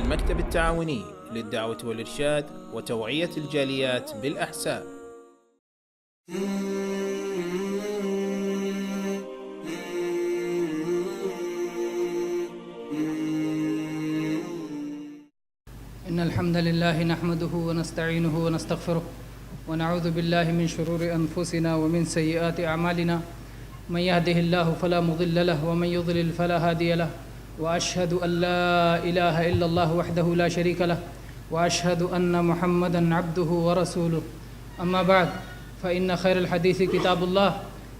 المكتب التعاوني للدعوة والإرشاد وتوعية الجاليات بالأحساء. إن الحمد لله نحمده ونستعينه ونستغفره ونعوذ بالله من شرور أنفسنا ومن سيئات أعمالنا من يهده الله فلا مضل له ومن يضلل فلا هادي له وأشهد أن لا إله إلا الله وحده لا شريك له وأشهد أن محمدا عبده ورسوله. أما بعد فإن خير الحديث كتاب الله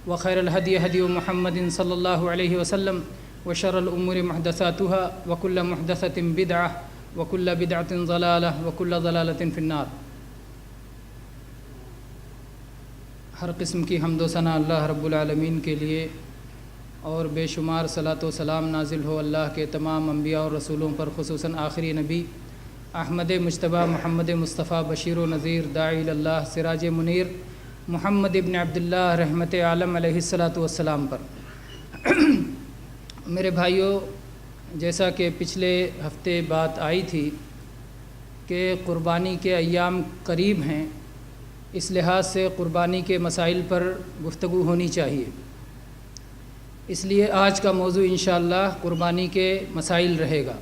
وخير الهدي هدي محمد صلى الله عليه وسلم وشر الأمور محدثاتها وكل محدثة بدعة وكل بدعة ضلالة وكل ضلالة في النار. ہر قسم کی حمد و ثنا اللہ رب العالمین کے لیے اور بے شمار صلاۃ و سلام نازل ہو اللہ کے تمام انبیاء اور رسولوں پر، خصوصاً آخری نبی احمد مجتبیٰ محمد مصطفیٰ بشیر و نذیر داعی اللہ سراج منیر محمد ابن عبداللہ رحمت عالم علیہ الصلاۃ والسلام پر۔ میرے بھائیوں، جیسا کہ پچھلے ہفتے بات آئی تھی کہ قربانی کے ایام قریب ہیں، اس لحاظ سے قربانی کے مسائل پر گفتگو ہونی چاہیے۔ اس لیے آج کا موضوع انشاءاللہ قربانی کے مسائل رہے گا۔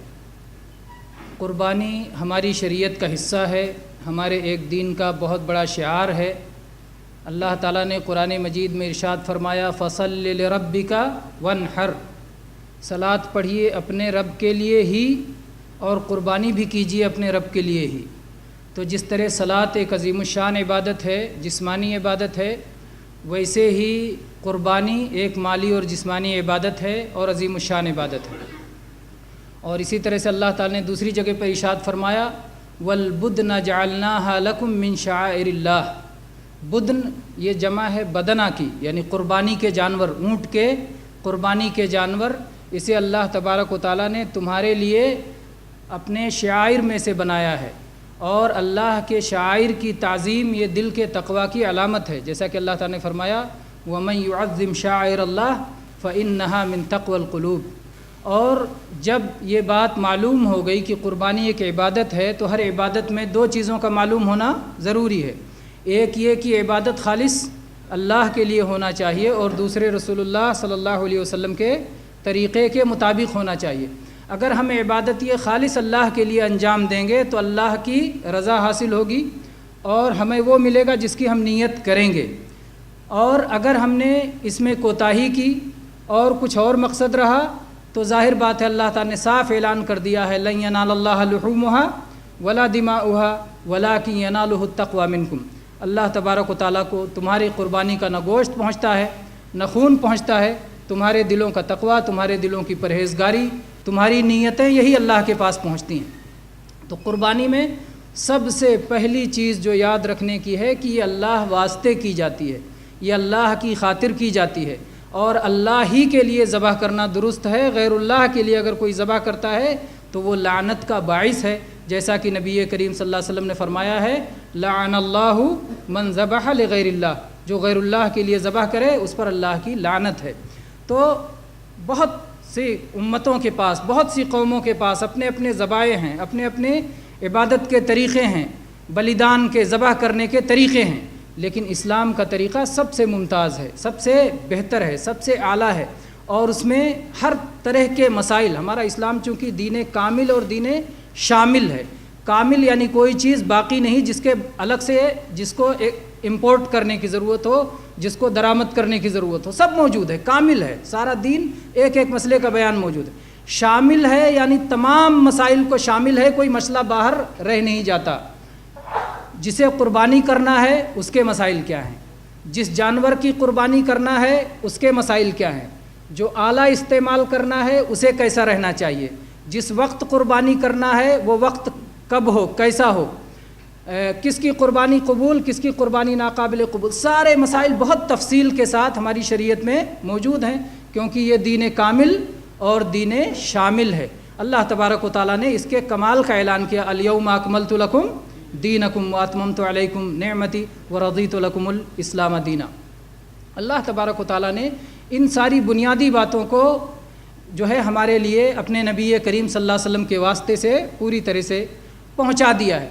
قربانی ہماری شریعت کا حصہ ہے، ہمارے ایک دین کا بہت بڑا شعار ہے۔ اللہ تعالیٰ نے قرآن مجید میں ارشاد فرمایا فَصَلِّ لِرَبِّكَ وَانْحَرْ، صلاۃ پڑھیے اپنے رب کے لیے ہی اور قربانی بھی کیجیے اپنے رب کے لیے ہی۔ تو جس طرح صلاۃ ایک عظیم الشان عبادت ہے، جسمانی عبادت ہے، ویسے ہی قربانی ایک مالی اور جسمانی عبادت ہے اور عظیم الشان عبادت ہے۔ اور اسی طرح سے اللہ تعالیٰ نے دوسری جگہ پر ارشاد فرمایا وَالْبُدْنَ جَعَلْنَاهَا لَكُم مِّن شَعَائِرِ اللَّهِ، بدن یہ جمع ہے بدنہ کی، یعنی قربانی کے جانور، اونٹ کے قربانی کے جانور، اسے اللہ تبارک و تعالیٰ نے تمہارے لیے اپنے شعائر میں سے بنایا ہے۔ اور اللہ کے شعائر کی تعظیم یہ دل کے تقوی کی علامت ہے، جیسا کہ اللہ تعالیٰ نے فرمایا وَمَن يُعَظِّمْ شَعَائِرَ اللَّهِ فَإِنَّهَا مِن تَقْوَى الْقُلُوبِ۔ اور جب یہ بات معلوم ہو گئی کہ قربانی ایک عبادت ہے تو ہر عبادت میں دو چیزوں کا معلوم ہونا ضروری ہے۔ ایک یہ کہ عبادت خالص اللہ کے لیے ہونا چاہیے، اور دوسرے رسول اللہ صلی اللہ علیہ وسلم کے طریقے کے مطابق ہونا چاہیے۔ اگر ہم عبادت یہ خالص اللہ کے لیے انجام دیں گے تو اللہ کی رضا حاصل ہوگی اور ہمیں وہ ملے گا جس کی ہم نیت کریں گے۔ اور اگر ہم نے اس میں کوتاہی کی اور کچھ اور مقصد رہا تو ظاہر بات ہے اللہ تعالیٰ نے صاف اعلان کر دیا ہے لن ینال اللہ لحومها ولا دماؤها ولکن ینالہ التقوی منکم۔ اللہ تبارک و تعالیٰ کو تمہاری قربانی کا نہ گوشت پہنچتا ہے نہ خون پہنچتا ہے، تمہارے دلوں کا تقوی، تمہارے دلوں کی پرہیزگاری، تمہاری نیتیں یہی اللہ کے پاس پہنچتی ہیں۔ تو قربانی میں سب سے پہلی چیز جو یاد رکھنے کی ہے کہ یہ اللہ واسطے کی جاتی ہے، یہ اللہ کی خاطر کی جاتی ہے، اور اللہ ہی کے لیے ذبح کرنا درست ہے۔ غیر اللہ کے لیے اگر کوئی ذبح کرتا ہے تو وہ لعنت کا باعث ہے، جیسا کہ نبی کریم صلی اللہ علیہ وسلم نے فرمایا ہے لعن اللہ من ذبح لغیر اللہ، جو غیر اللہ کے لیے ذبح کرے اس پر اللہ کی لعنت ہے۔ تو بہت سی امتوں کے پاس، بہت سی قوموں کے پاس اپنے اپنے ذبائح ہیں، اپنے اپنے عبادت کے طریقے ہیں، بلیدان کے ذبح کرنے کے طریقے ہیں، لیکن اسلام کا طریقہ سب سے ممتاز ہے، سب سے بہتر ہے، سب سے اعلیٰ ہے، اور اس میں ہر طرح کے مسائل، ہمارا اسلام چونکہ دین کامل اور دین شامل ہے، کامل یعنی کوئی چیز باقی نہیں جس کے الگ سے جس کو امپورٹ کرنے کی ضرورت ہو، جس کو درآمد کرنے کی ضرورت ہو، سب موجود ہے، کامل ہے، سارا دین ایک ایک مسئلے کا بیان موجود ہے، شامل ہے یعنی تمام مسائل کو شامل ہے، کوئی مسئلہ باہر رہ نہیں جاتا۔ جسے قربانی کرنا ہے اس کے مسائل کیا ہیں، جس جانور کی قربانی کرنا ہے اس کے مسائل کیا ہیں، جو آلہ استعمال کرنا ہے اسے کیسا رہنا چاہیے، جس وقت قربانی کرنا ہے وہ وقت کب ہو، کیسا ہو، کس کی قربانی قبول، کس کی قربانی ناقابل قبول، سارے مسائل بہت تفصیل کے ساتھ ہماری شریعت میں موجود ہیں، کیونکہ یہ دین کامل اور دین شامل ہے۔ اللہ تبارک و تعالیٰ نے اس کے کمال کا اعلان کیا الیوم اکملت لکم دینکم واتممت علیکم نعمتی ورضیت لکم الاسلام دینا۔ اللہ تبارک و تعالیٰ نے ان ساری بنیادی باتوں کو جو ہے ہمارے لیے اپنے نبی کریم صلی اللہ علیہ وسلم کے واسطے سے پوری طرح سے پہنچا دیا ہے۔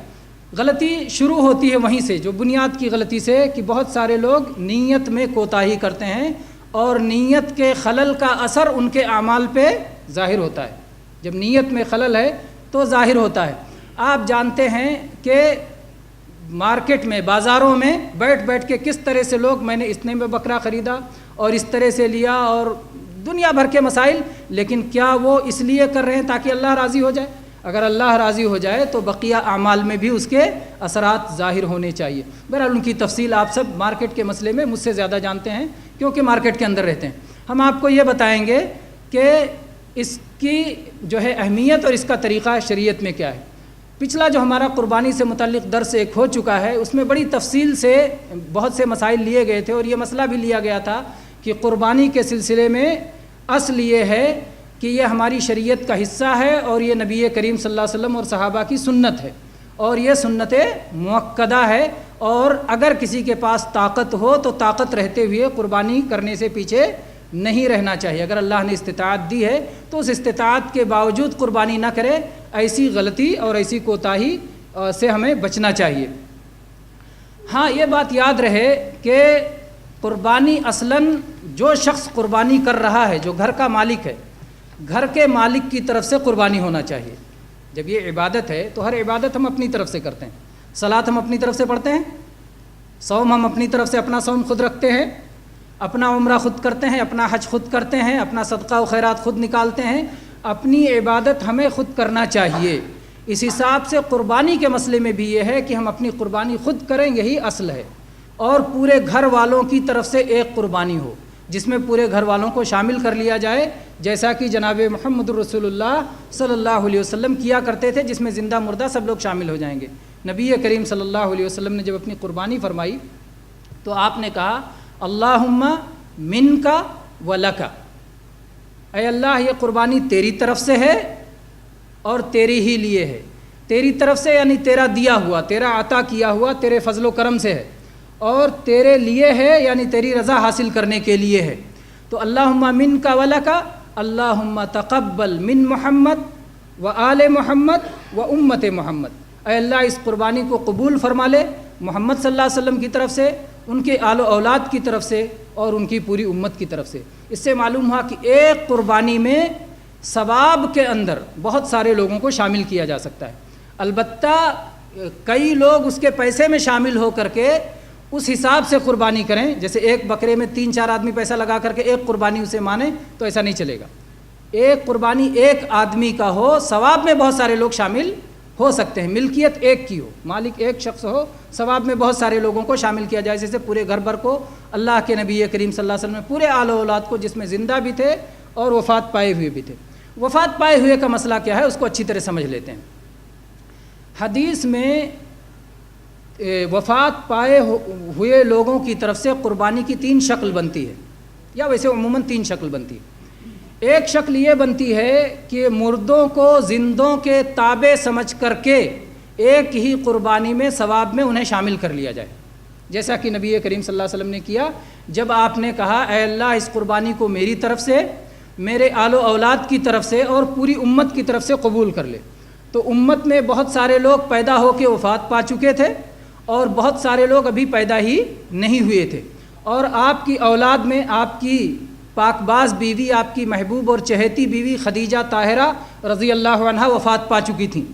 غلطی شروع ہوتی ہے وہیں سے، جو بنیاد کی غلطی سے، کہ بہت سارے لوگ نیت میں کوتاہی کرتے ہیں اور نیت کے خلل کا اثر ان کے اعمال پہ ظاہر ہوتا ہے۔ جب نیت میں خلل ہے تو ظاہر ہوتا ہے۔ آپ جانتے ہیں کہ مارکیٹ میں، بازاروں میں بیٹھ بیٹھ کے کس طرح سے لوگ، میں نے اتنے میں بکرا خریدا اور اس طرح سے لیا، اور دنیا بھر کے مسائل، لیکن کیا وہ اس لیے کر رہے ہیں تاکہ اللہ راضی ہو جائے؟ اگر اللہ راضی ہو جائے تو بقیہ اعمال میں بھی اس کے اثرات ظاہر ہونے چاہیے۔ بہرحال ان کی تفصیل آپ سب مارکیٹ کے مسئلے میں مجھ سے زیادہ جانتے ہیں، کیونکہ مارکیٹ کے اندر رہتے ہیں۔ ہم آپ کو یہ بتائیں گے کہ اس کی جو ہے اہمیت اور اس کا طریقہ شریعت میں کیا ہے۔ پچھلا جو ہمارا قربانی سے متعلق درس ایک ہو چکا ہے، اس میں بڑی تفصیل سے بہت سے مسائل لیے گئے تھے، اور یہ مسئلہ بھی لیا گیا تھا کہ قربانی کے سلسلے میں اصل یہ ہے کہ یہ ہماری شریعت کا حصہ ہے، اور یہ نبی کریم صلی اللہ علیہ وسلم اور صحابہ کی سنت ہے، اور یہ سنت مؤکدہ ہے، اور اگر کسی کے پاس طاقت ہو تو طاقت رہتے ہوئے قربانی کرنے سے پیچھے نہیں رہنا چاہیے۔ اگر اللہ نے استطاعت دی ہے تو اس استطاعت کے باوجود قربانی نہ کرے، ایسی غلطی اور ایسی کوتاہی سے ہمیں بچنا چاہیے۔ ہاں، یہ بات یاد رہے کہ قربانی اصلاً جو شخص قربانی کر رہا ہے، جو گھر کا مالک ہے، گھر کے مالک کی طرف سے قربانی ہونا چاہیے۔ جب یہ عبادت ہے تو ہر عبادت ہم اپنی طرف سے کرتے ہیں۔ صلاۃ ہم اپنی طرف سے پڑھتے ہیں، صوم ہم اپنی طرف سے اپنا صوم خود رکھتے ہیں، اپنا عمرہ خود کرتے ہیں، اپنا حج خود کرتے ہیں، اپنا صدقہ و خیرات خود نکالتے ہیں۔ اپنی عبادت ہمیں خود کرنا چاہیے۔ اس حساب سے قربانی کے مسئلے میں بھی یہ ہے کہ ہم اپنی قربانی خود کریں، یہی اصل ہے، اور پورے گھر والوں کی طرف سے ایک قربانی ہو جس میں پورے گھر والوں کو شامل کر لیا جائے، جیسا کہ جناب محمد رسول اللہ صلی اللہ علیہ وسلم کیا کرتے تھے، جس میں زندہ مردہ سب لوگ شامل ہو جائیں گے۔ نبی کریم صلی اللہ علیہ وسلم نے جب اپنی قربانی فرمائی تو آپ نے کہا اللہم منکا ولکا، اے اللہ یہ قربانی تیری طرف سے ہے اور تیری ہی لیے ہے۔ تیری طرف سے یعنی تیرا دیا ہوا، تیرا عطا کیا ہوا، تیرے فضل و کرم سے ہے، اور تیرے لیے ہے یعنی تیری رضا حاصل کرنے کے لیے ہے۔ تو اللہم منکا ولکا، اللہم تقبل من محمد و آل محمد و امت محمد، اے اللہ اس قربانی کو قبول فرما لے محمد صلی اللہ علیہ وسلم کی طرف سے، ان کے آل و اولاد کی طرف سے، اور ان کی پوری امت کی طرف سے۔ اس سے معلوم ہوا کہ ایک قربانی میں ثواب کے اندر بہت سارے لوگوں کو شامل کیا جا سکتا ہے۔ البتہ کئی لوگ اس کے پیسے میں شامل ہو کر کے اس حساب سے قربانی کریں، جیسے ایک بکرے میں 3-4 آدمی پیسہ لگا کر کے ایک قربانی اسے مانیں، تو ایسا نہیں چلے گا۔ ایک قربانی ایک آدمی کا ہو، ثواب میں بہت سارے لوگ شامل ہو سکتے ہیں، ملکیت ایک کی ہو، مالک ایک شخص ہو، ثواب میں بہت سارے لوگوں کو شامل کیا جائے، جیسے پورے گھر بھر کو، اللہ کے نبی کریم صلی اللہ علیہ وسلم نے پورے آل و اولاد کو، جس میں زندہ بھی تھے اور وفات پائے ہوئے بھی تھے۔ وفات پائے ہوئے کا مسئلہ کیا ہے اس کو اچھی طرح سمجھ لیتے ہیں۔ حدیث میں وفات پائے ہوئے لوگوں کی طرف سے قربانی کی 3 شکل بنتی ہے، یا ویسے عموماً 3 شکل بنتی ہے۔ ایک شکل یہ بنتی ہے کہ مردوں کو زندوں کے تابع سمجھ کر کے ایک ہی قربانی میں ثواب میں انہیں شامل کر لیا جائے، جیسا کہ نبی کریم صلی اللہ علیہ وسلم نے کیا جب آپ نے کہا اے اللہ اس قربانی کو میری طرف سے، میرے آل و اولاد کی طرف سے اور پوری امت کی طرف سے قبول کر لے۔ تو امت میں بہت سارے لوگ پیدا ہو کے وفات پا چکے تھے، اور بہت سارے لوگ ابھی پیدا ہی نہیں ہوئے تھے، اور آپ کی اولاد میں آپ کی پاک باز بیوی، آپ کی محبوب اور چہیتی بیوی خدیجہ طاہرہ رضی اللہ عنہا وفات پا چکی تھیں۔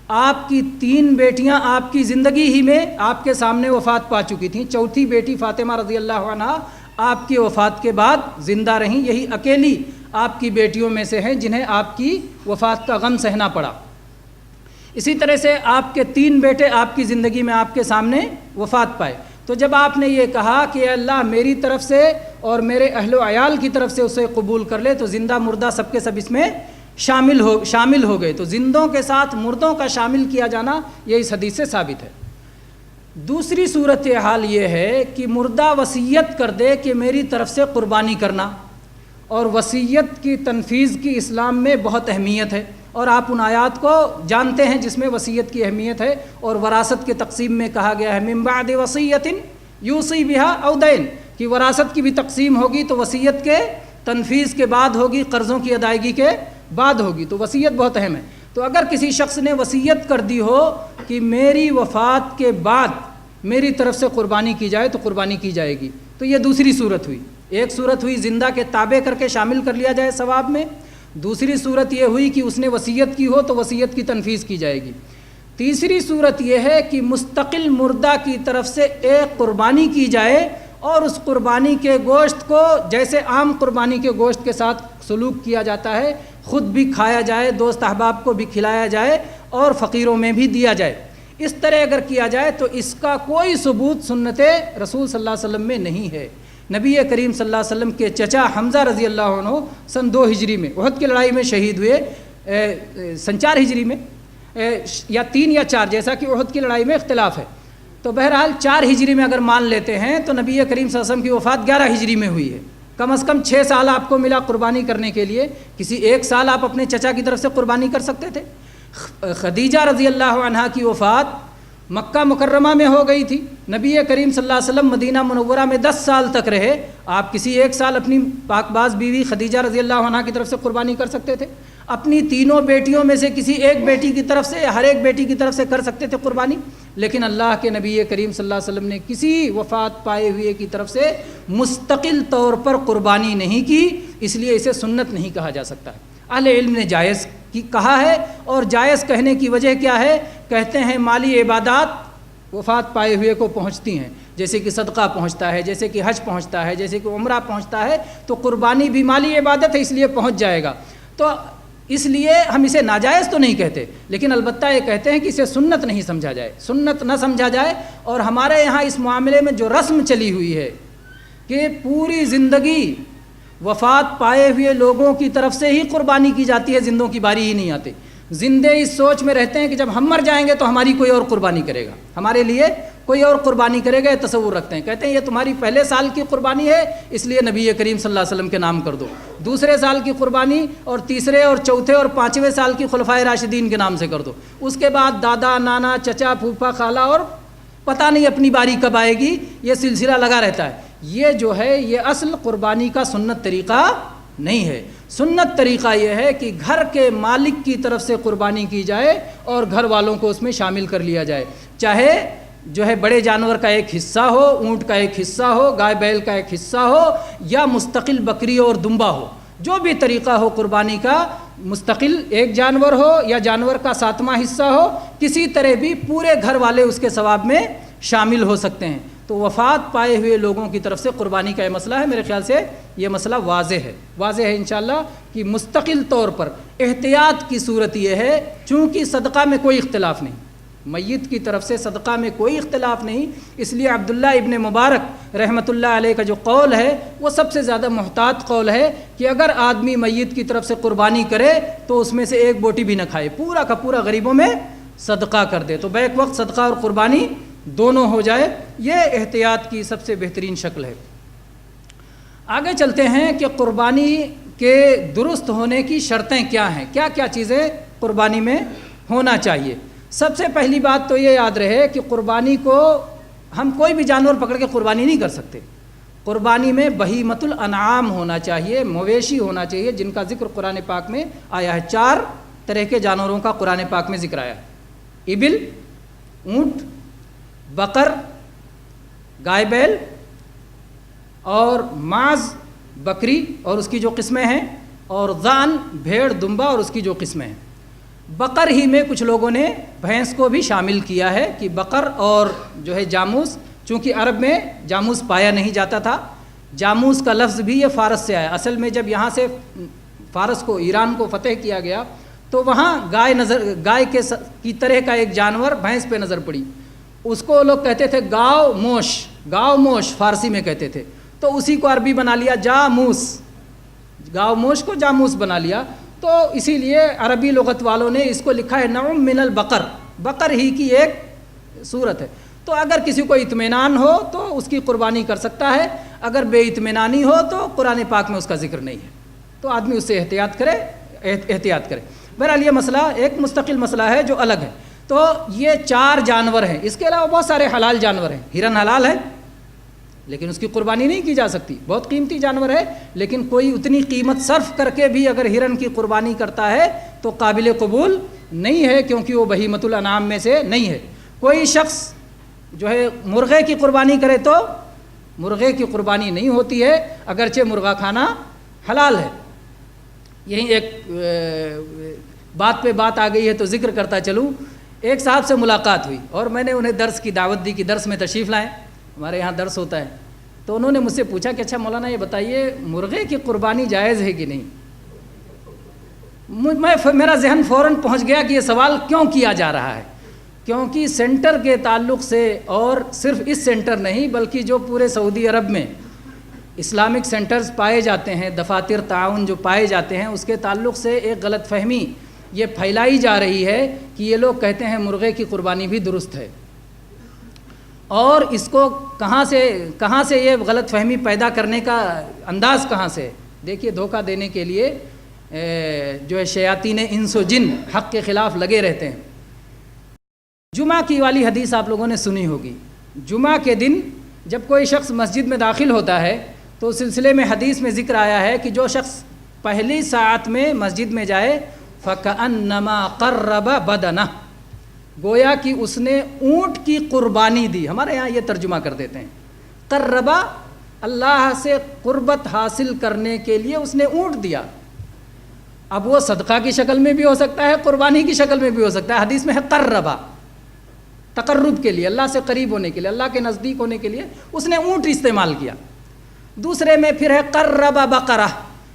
آپ کی 3 بیٹیاں آپ کی زندگی ہی میں آپ کے سامنے وفات پا چکی تھیں، چوتھی بیٹی فاطمہ رضی اللہ عنہا آپ کی وفات کے بعد زندہ رہیں، یہی اکیلی آپ کی بیٹیوں میں سے ہیں جنہیں آپ کی وفات کا غم سہنا پڑا۔ اسی طرح سے آپ کے 3 بیٹے آپ کی زندگی میں آپ کے سامنے وفات پائے۔ تو جب آپ نے یہ کہا کہ اللہ میری طرف سے اور میرے اہل و عیال کی طرف سے اسے قبول کر لے، تو زندہ مردہ سب کے سب اس میں شامل ہو گئے۔ تو زندوں کے ساتھ مردوں کا شامل کیا جانا یہ اس حدیث سے ثابت ہے۔ دوسری صورتحال یہ ہے کہ مردہ وصیت کر دے کہ میری طرف سے قربانی کرنا، اور وصیت کی تنفیذ کی اسلام میں بہت اہمیت ہے، اور آپ ان آیات کو جانتے ہیں جس میں وصیت کی اہمیت ہے، اور وراثت کے تقسیم میں کہا گیا ہے من بعد وصیت یوصی بہا او دین، کہ وراثت کی بھی تقسیم ہوگی تو وصیت کے تنفیذ کے بعد ہوگی، قرضوں کی ادائیگی کے بعد ہوگی، تو وصیت بہت اہم ہے۔ تو اگر کسی شخص نے وصیت کر دی ہو کہ میری وفات کے بعد میری طرف سے قربانی کی جائے تو قربانی کی جائے گی، تو یہ دوسری صورت ہوئی۔ ایک صورت ہوئی زندہ کے تابع کر کے شامل کر لیا جائے ثواب میں، دوسری صورت یہ ہوئی کہ اس نے وصیت کی ہو تو وصیت کی تنفیذ کی جائے گی۔ تیسری صورت یہ ہے کہ مستقل مردہ کی طرف سے ایک قربانی کی جائے اور اس قربانی کے گوشت کو جیسے عام قربانی کے گوشت کے ساتھ سلوک کیا جاتا ہے، خود بھی کھایا جائے، دوست احباب کو بھی کھلایا جائے اور فقیروں میں بھی دیا جائے۔ اس طرح اگر کیا جائے تو اس کا کوئی ثبوت سنت رسول صلی اللہ علیہ وسلم میں نہیں ہے۔ نبی کریم صلی اللہ علیہ وسلم کے چچا حمزہ رضی اللہ عنہ سن 2 ہجری میں احد کی لڑائی میں شہید ہوئے، سن 4 ہجری میں یا 3 یا 4، جیسا کہ احد کی لڑائی میں اختلاف ہے، تو بہرحال 4 ہجری میں اگر مان لیتے ہیں تو نبی کریم صلی اللہ علیہ وسلم کی وفات 11 ہجری میں ہوئی ہے۔ کم از کم 6 سال آپ کو ملا قربانی کرنے کے لیے، کسی ایک سال آپ اپنے چچا کی طرف سے قربانی کر سکتے تھے۔ خدیجہ رضی اللہ عنہا کی وفات مکہ مکرمہ میں ہو گئی تھی، نبی کریم صلی اللہ علیہ وسلم مدینہ منورہ میں 10 سال تک رہے، آپ کسی ایک سال اپنی پاک باز بیوی خدیجہ رضی اللہ عنہا کی طرف سے قربانی کر سکتے تھے، اپنی تینوں بیٹیوں میں سے کسی ایک بیٹی کی طرف سے ہر ایک بیٹی کی طرف سے کر سکتے تھے قربانی، لیکن اللہ کے نبی کریم صلی اللہ علیہ وسلم نے کسی وفات پائے ہوئے کی طرف سے مستقل طور پر قربانی نہیں کی، اس لیے اسے سنت نہیں کہا جا سکتا ہے۔ اہل علم نے جائز کی کہا ہے، اور جائز کہنے کی وجہ کیا ہے؟ کہتے ہیں مالی عبادات وفات پائے ہوئے کو پہنچتی ہیں، جیسے کہ صدقہ پہنچتا ہے، جیسے کہ حج پہنچتا ہے، جیسے کہ عمرہ پہنچتا ہے، تو قربانی بھی مالی عبادت ہے، اس لیے پہنچ جائے گا۔ تو اس لیے ہم اسے ناجائز تو نہیں کہتے، لیکن البتہ یہ کہتے ہیں کہ اسے سنت نہیں سمجھا جائے، سنت نہ سمجھا جائے۔ اور ہمارے یہاں اس معاملے میں جو رسم چلی ہوئی ہے کہ پوری زندگی وفات پائے ہوئے لوگوں کی طرف سے ہی قربانی کی جاتی ہے، زندوں کی باری ہی نہیں آتی۔ زندے اس سوچ میں رہتے ہیں کہ جب ہم مر جائیں گے تو ہماری کوئی اور قربانی کرے گا، ہمارے لیے کوئی اور قربانی کرے گا، یہ تصور رکھتے ہیں۔ کہتے ہیں یہ تمہاری پہلے سال کی قربانی ہے، اس لیے نبی کریم صلی اللہ علیہ وسلم کے نام کر دو، دوسرے سال کی قربانی اور تیسرے اور چوتھے اور 5ویں سال کی خلفائے راشدین کے نام سے کر دو، اس کے بعد دادا نانا چچا پھوپھا خالہ اور پتہ نہیں اپنی باری کب آئے گی، یہ سلسلہ لگا رہتا ہے۔ یہ جو ہے یہ اصل قربانی کا سنت طریقہ نہیں ہے۔ سنت طریقہ یہ ہے کہ گھر کے مالک کی طرف سے قربانی کی جائے اور گھر والوں کو اس میں شامل کر لیا جائے، چاہے جو ہے بڑے جانور کا ایک حصہ ہو، اونٹ کا ایک حصہ ہو، گائے بیل کا ایک حصہ ہو، یا مستقل بکری اور دمبا ہو، جو بھی طریقہ ہو قربانی کا، مستقل ایک جانور ہو یا جانور کا 7واں حصہ ہو، کسی طرح بھی پورے گھر والے اس کے ثواب میں شامل ہو سکتے ہیں۔ تو وفات پائے ہوئے لوگوں کی طرف سے قربانی کا یہ مسئلہ ہے، میرے خیال سے یہ مسئلہ واضح ہے انشاءاللہ کہ مستقل طور پر احتیاط کی صورت یہ ہے، چونکہ صدقہ میں کوئی اختلاف نہیں، میت کی طرف سے صدقہ میں کوئی اختلاف نہیں، اس لیے عبداللہ ابن مبارک رحمۃ اللہ علیہ کا جو قول ہے وہ سب سے زیادہ محتاط قول ہے کہ اگر آدمی میت کی طرف سے قربانی کرے تو اس میں سے ایک بوٹی بھی نہ کھائے، پورا کا پورا غریبوں میں صدقہ کر دے، تو بیک وقت صدقہ اور قربانی دونوں ہو جائے، یہ احتیاط کی سب سے بہترین شکل ہے۔ آگے چلتے ہیں کہ قربانی کے درست ہونے کی شرطیں کیا ہیں، کیا کیا چیزیں قربانی میں ہونا چاہیے۔ سب سے پہلی بات تو یہ یاد رہے کہ قربانی کو ہم کوئی بھی جانور پکڑ کے قربانی نہیں کر سکتے، قربانی میں بہیمۃ الانعام ہونا چاہیے، مویشی ہونا چاہیے، جن کا ذکر قرآن پاک میں آیا ہے۔ 4 طرح کے جانوروں کا قرآن پاک میں ذکر آیا ہے، ابل، اونٹ، بقر، گائے بیل، اور معز بکری اور اس کی جو قسمیں ہیں، اور ذان بھیڑ دمبا اور اس کی جو قسمیں ہیں۔ بقر ہی میں کچھ لوگوں نے بھینس کو بھی شامل کیا ہے کہ بقر اور جو ہے جاموس، چونکہ عرب میں جاموس پایا نہیں جاتا تھا، جاموس کا لفظ بھی یہ فارس سے آیا۔ اصل میں جب یہاں سے فارس کو، ایران کو فتح کیا گیا تو وہاں گائے کی طرح کا ایک جانور بھینس پہ نظر پڑی، اس کو لوگ کہتے تھے گاؤ موش فارسی میں کہتے تھے، تو اسی کو عربی بنا لیا جاموس، گاؤ موش کو جاموس بنا لیا، تو اسی لیے عربی لغت والوں نے اس کو لکھا ہے نوع من البقر، بقر ہی کی ایک صورت ہے۔ تو اگر کسی کو اطمینان ہو تو اس کی قربانی کر سکتا ہے، اگر بے اطمینانی ہو تو قرآن پاک میں اس کا ذکر نہیں ہے، تو آدمی اس سے احتیاط کرے۔ بہرحال یہ مسئلہ ایک مستقل مسئلہ ہے جو الگ ہے۔ تو یہ 4 جانور ہیں، اس کے علاوہ بہت سارے حلال جانور ہیں، ہرن حلال ہے، لیکن اس کی قربانی نہیں کی جا سکتی، بہت قیمتی جانور ہے، لیکن کوئی اتنی قیمت صرف کر کے بھی اگر ہرن کی قربانی کرتا ہے تو قابل قبول نہیں ہے، کیونکہ وہ بہیمۃ الانعام میں سے نہیں ہے۔ کوئی شخص جو ہے مرغے کی قربانی کرے تو مرغے کی قربانی نہیں ہوتی ہے، اگرچہ مرغا کھانا حلال ہے۔ یہی ایک بات پہ بات آ گئی ہے تو ذکر کرتا چلوں۔ ایک صاحب سے ملاقات ہوئی اور میں نے انہیں درس کی دعوت دی کہ درس میں تشریف لائیں، ہمارے یہاں درس ہوتا ہے۔ تو انہوں نے مجھ سے پوچھا کہ اچھا مولانا یہ بتائیے مرغے کی قربانی جائز ہے کہ نہیں؟ میرا ذہن فوراً پہنچ گیا کہ یہ سوال کیوں کیا جا رہا ہے، کیونکہ سینٹر کے تعلق سے، اور صرف اس سینٹر نہیں بلکہ جو پورے سعودی عرب میں اسلامک سینٹرز پائے جاتے ہیں، دفاتر تعاون جو پائے جاتے ہیں، اس کے تعلق سے ایک غلط فہمی یہ پھیلائی جا رہی ہے کہ یہ لوگ کہتے ہیں مرغے کی قربانی بھی درست ہے، اور اس کو کہاں سے یہ غلط فہمی پیدا کرنے کا انداز کہاں سے؟ دیکھیے دھوکہ دینے کے لیے جو ہے شیاطین انس و جن حق کے خلاف لگے رہتے ہیں۔ جمعہ کی والی حدیث آپ لوگوں نے سنی ہوگی۔ جمعہ کے دن جب کوئی شخص مسجد میں داخل ہوتا ہے تو اس سلسلے میں حدیث میں ذکر آیا ہے کہ جو شخص پہلی ساعت میں مسجد میں جائے فَكَأَنَّمَا قَرَّبَ بَدَنَهُ، گویا کہ اس نے اونٹ کی قربانی دی۔ ہمارے یہاں یہ ترجمہ کر دیتے ہیں، قربہ اللہ سے قربت حاصل کرنے کے لیے اس نے اونٹ دیا۔ اب وہ صدقہ کی شکل میں بھی ہو سکتا ہے، قربانی کی شکل میں بھی ہو سکتا ہے۔ حدیث میں ہے قربہ، تقرب کے لیے، اللہ سے قریب ہونے کے لیے، اللہ کے نزدیک ہونے کے لیے اس نے اونٹ استعمال کیا۔ دوسرے میں پھر ہے قرب بقرہ،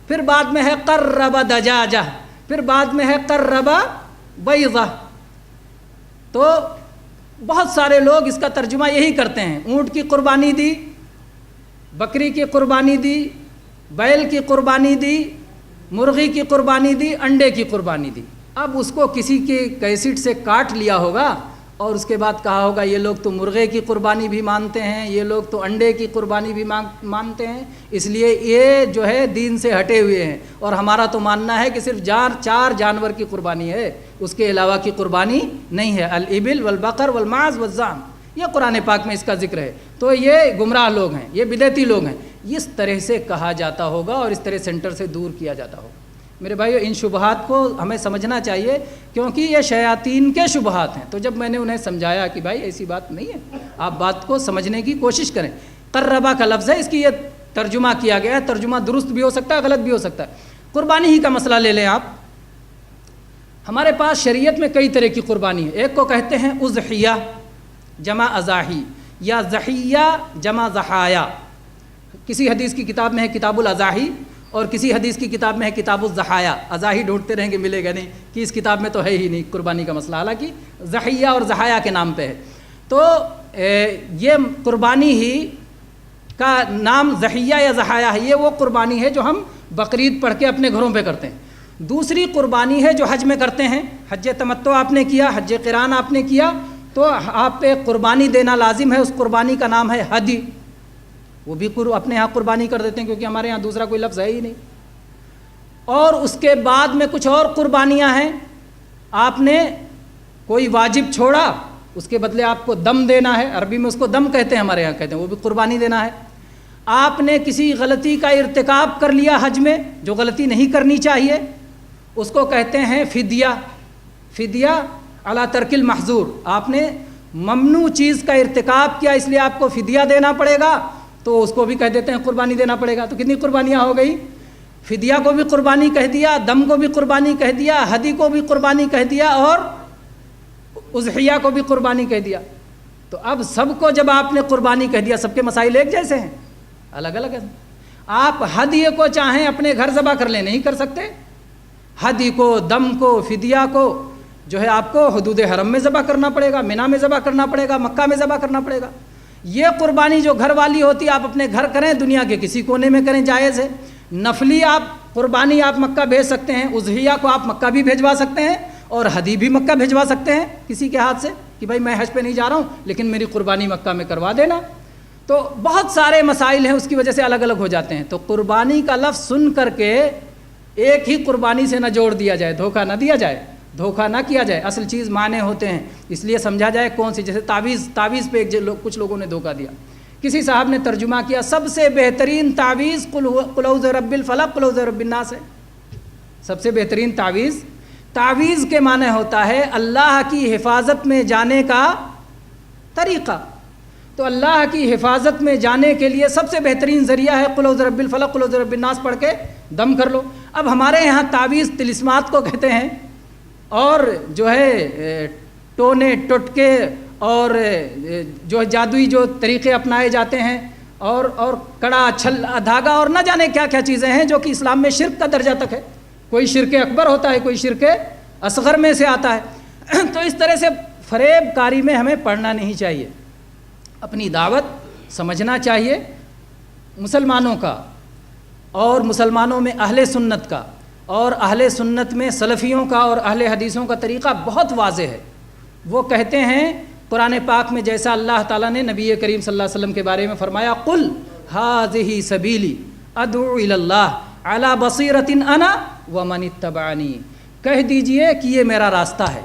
پھر بعد میں ہے قرب دجاجہ، پھر بعد میں ہے قرب بیضہ۔ تو بہت سارے لوگ اس کا ترجمہ یہی کرتے ہیں، اونٹ کی قربانی دی، بکری کی قربانی دی، بیل کی قربانی دی، مرغی کی قربانی دی، انڈے کی قربانی دی۔ اب اس کو کسی کے کیسٹ سے کاٹ لیا ہوگا اور اس کے بعد کہا ہوگا یہ لوگ تو مرغے کی قربانی بھی مانتے ہیں، یہ لوگ تو انڈے کی قربانی بھی مانتے ہیں، اس لیے یہ جو ہے دین سے ہٹے ہوئے ہیں، اور ہمارا تو ماننا ہے کہ صرف 4 جانور کی قربانی ہے، اس کے علاوہ کی قربانی نہیں ہے، الابل والبقر والماعز والضان، یہ قرآن پاک میں اس کا ذکر ہے۔ تو یہ گمراہ لوگ ہیں، یہ بدعتی لوگ ہیں، اس طرح سے کہا جاتا ہوگا اور اس طرح سینٹر سے دور کیا جاتا ہوگا۔ میرے بھائیو ان شبہات کو ہمیں سمجھنا چاہیے، کیونکہ یہ شیاطین کے شبہات ہیں۔ تو جب میں نے انہیں سمجھایا کہ بھائی ایسی بات نہیں ہے، آپ بات کو سمجھنے کی کوشش کریں۔ قربہ کا لفظ ہے، اس کی یہ ترجمہ کیا گیا ہے، ترجمہ درست بھی ہو سکتا ہے، غلط بھی ہو سکتا ہے۔ قربانی ہی کا مسئلہ لے لیں آپ، ہمارے پاس شریعت میں کئی طرح کی قربانی ہے۔ ایک کو کہتے ہیں اضحیہ جمع اضاحی، یا ضحیہ جمع ضحایا۔ کسی حدیث کی کتاب میں ہے کتاب الاضاحی، اور کسی حدیث کی کتاب میں ہے کتاب الضحایا۔ اضاحی ڈھونڈتے رہیں گے ملے گا نہیں، کہ اس کتاب میں تو ہے ہی نہیں قربانی کا مسئلہ، حالانکہ ضحیہ اور ضحایا کے نام پہ ہے۔ تو یہ قربانی ہی کا نام ضحیہ یا ضحایا ہے، یہ وہ قربانی ہے جو ہم بقرعید پڑھ کے اپنے گھروں پہ کرتے ہیں۔ دوسری قربانی ہے جو حج میں کرتے ہیں، حج تمتع آپ نے کیا، حج قران آپ نے کیا، تو آپ پہ قربانی دینا لازم ہے، اس قربانی کا نام ہے ہدی۔ وہ بھی اپنے ہاں قربانی کر دیتے ہیں، کیونکہ ہمارے ہاں دوسرا کوئی لفظ ہے ہی نہیں۔ اور اس کے بعد میں کچھ اور قربانیاں ہیں، آپ نے کوئی واجب چھوڑا، اس کے بدلے آپ کو دم دینا ہے، عربی میں اس کو دم کہتے ہیں، ہمارے یہاں کہتے ہیں، وہ بھی قربانی دینا ہے۔ آپ نے کسی غلطی کا ارتکاب کر لیا حج میں، جو غلطی نہیں کرنی چاہیے، اس کو کہتے ہیں فدیہ۔ فدیہ علی ترک المحظور، آپ نے ممنوع چیز کا ارتکاب کیا، اس لیے آپ کو فدیہ دینا پڑے گا، تو اس کو بھی کہہ دیتے ہیں قربانی دینا پڑے گا۔ تو کتنی قربانیاں ہو گئی؟ فدیہ کو بھی قربانی کہہ دیا، دم کو بھی قربانی کہہ دیا، ہدی کو بھی قربانی کہہ دیا، اور اضحیہ کو بھی قربانی کہہ دیا۔ تو اب سب کو جب آپ نے قربانی کہہ دیا، سب کے مسائل ایک جیسے ہیں؟ الگ الگ ہیں۔ آپ ہدی کو چاہیں اپنے گھر ذبح کر لیں، نہیں کر سکتے۔ ہدی کو، دم کو، فدیہ کو جو ہے آپ کو حدود حرم میں ذبح کرنا پڑے گا، منی میں ذبح کرنا پڑے گا، مکہ میں ذبح کرنا پڑے گا۔ یہ قربانی جو گھر والی ہوتی ہے، آپ اپنے گھر کریں، دنیا کے کسی کونے میں کریں، جائز ہے۔ نفلی آپ قربانی آپ مکہ بھیج سکتے ہیں، اضحیہ کو آپ مکہ بھی بھیجوا سکتے ہیں، اور ہدی بھی مکہ بھیجوا سکتے ہیں کسی کے ہاتھ سے، کہ بھائی میں حج پہ نہیں جا رہا ہوں لیکن میری قربانی مکہ میں کروا دینا۔ تو بہت سارے مسائل ہیں، اس کی وجہ سے الگ الگ ہو جاتے ہیں۔ تو قربانی کا لفظ سن کر کے ایک ہی قربانی سے نہ جوڑ دیا جائے، دھوکہ نہ دیا جائے، دھوکہ نہ کیا جائے۔ اصل چیز معنی ہوتے ہیں، اس لیے سمجھا جائے کون سی، جیسے تعویذ پہ کچھ لوگوں نے دھوکہ دیا کسی صاحب نے ترجمہ کیا سب سے بہترین تعویذ قل اعوذ برب الفلق قل اعوذ برب الناس ہے. سب سے بہترین تعویذ کے معنی ہوتا ہے اللہ کی حفاظت میں جانے کا طریقہ. تو اللہ کی حفاظت میں جانے کے لیے سب سے بہترین ذریعہ ہے قل اعوذ برب الفلق قل اعوذ برب الناس پڑھ کے دم کر لو. اب ہمارے یہاں تعویذ طلسمات کو کہتے ہیں، اور جو ہے ٹونے ٹٹکے اور جو جادوئی جو طریقے اپنائے جاتے ہیں، اور کڑا چھل دھاگا اور نہ جانے کیا کیا چیزیں ہیں جو کہ اسلام میں شرک کا درجہ تک ہے. کوئی شرک اکبر ہوتا ہے، کوئی شرک اصغر میں سے آتا ہے. تو اس طرح سے فریب کاری میں ہمیں پڑھنا نہیں چاہیے. اپنی دعوت سمجھنا چاہیے مسلمانوں کا، اور مسلمانوں میں اہل سنت کا، اور اہل سنت میں سلفیوں کا اور اہل حدیثوں کا طریقہ بہت واضح ہے. وہ کہتے ہیں قرآن پاک میں جیسا اللہ تعالیٰ نے نبی کریم صلی اللہ علیہ وسلم کے بارے میں فرمایا قل ھذہ سبیلی ادعو الی اللہ علی بصیرۃ انا ومن اتبعنی. کہہ دیجئے کہ یہ میرا راستہ ہے،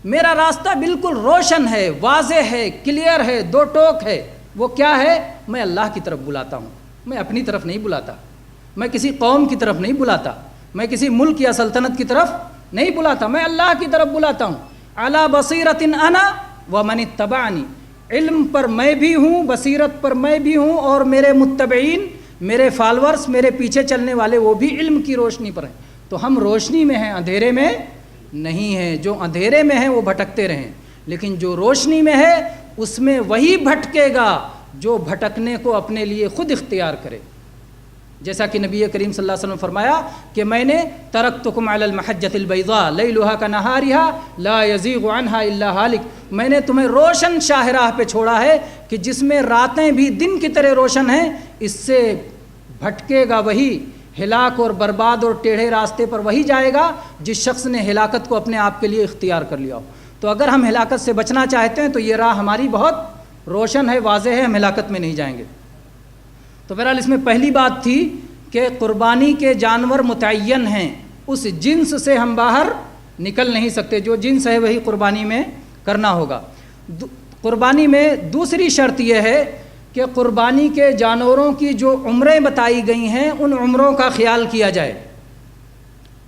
میرا راستہ بالکل روشن ہے، واضح ہے، کلیئر ہے، دو ٹوک ہے. وہ کیا ہے؟ میں اللہ کی طرف بلاتا ہوں، میں اپنی طرف نہیں بلاتا، میں کسی قوم کی طرف نہیں بلاتا، میں کسی ملک یا سلطنت کی طرف نہیں بلاتا، میں اللہ کی طرف بلاتا ہوں. علی بصیرۃ انا ومن اتبعنی. علم پر میں بھی ہوں، بصیرت پر میں بھی ہوں، اور میرے متبعین، میرے فالورز، میرے پیچھے چلنے والے وہ بھی علم کی روشنی پر ہیں. تو ہم روشنی میں ہیں، اندھیرے میں نہیں ہیں. جو اندھیرے میں ہیں وہ بھٹکتے رہیں، لیکن جو روشنی میں ہے اس میں وہی بھٹکے گا جو بھٹکنے کو اپنے لیے خود اختیار کرے. جیسا کہ نبی کریم صلی اللہ علیہ وسلم نے فرمایا کہ میں نے ترکتکم علی المحجۃ البیضاء لیلھا کنہارھا لا یزیغ عنہا الا ہالک. میں نے تمہیں روشن شاہراہ پہ چھوڑا ہے کہ جس میں راتیں بھی دن کی طرح روشن ہیں. اس سے بھٹکے گا وہی، ہلاک اور برباد اور ٹیڑھے راستے پر وہی جائے گا جس شخص نے ہلاکت کو اپنے آپ کے لیے اختیار کر لیا ہو. تو اگر ہم ہلاکت سے بچنا چاہتے ہیں تو یہ راہ ہماری بہت روشن ہے، واضح ہے، ہم ہلاکت میں نہیں جائیں گے. تو بہرحال اس میں پہلی بات تھی کہ قربانی کے جانور متعین ہیں، اس جنس سے ہم باہر نکل نہیں سکتے. جو جنس ہے وہی قربانی میں کرنا ہوگا. قربانی میں دوسری شرط یہ ہے کہ قربانی کے جانوروں کی جو عمریں بتائی گئی ہیں ان عمروں کا خیال کیا جائے.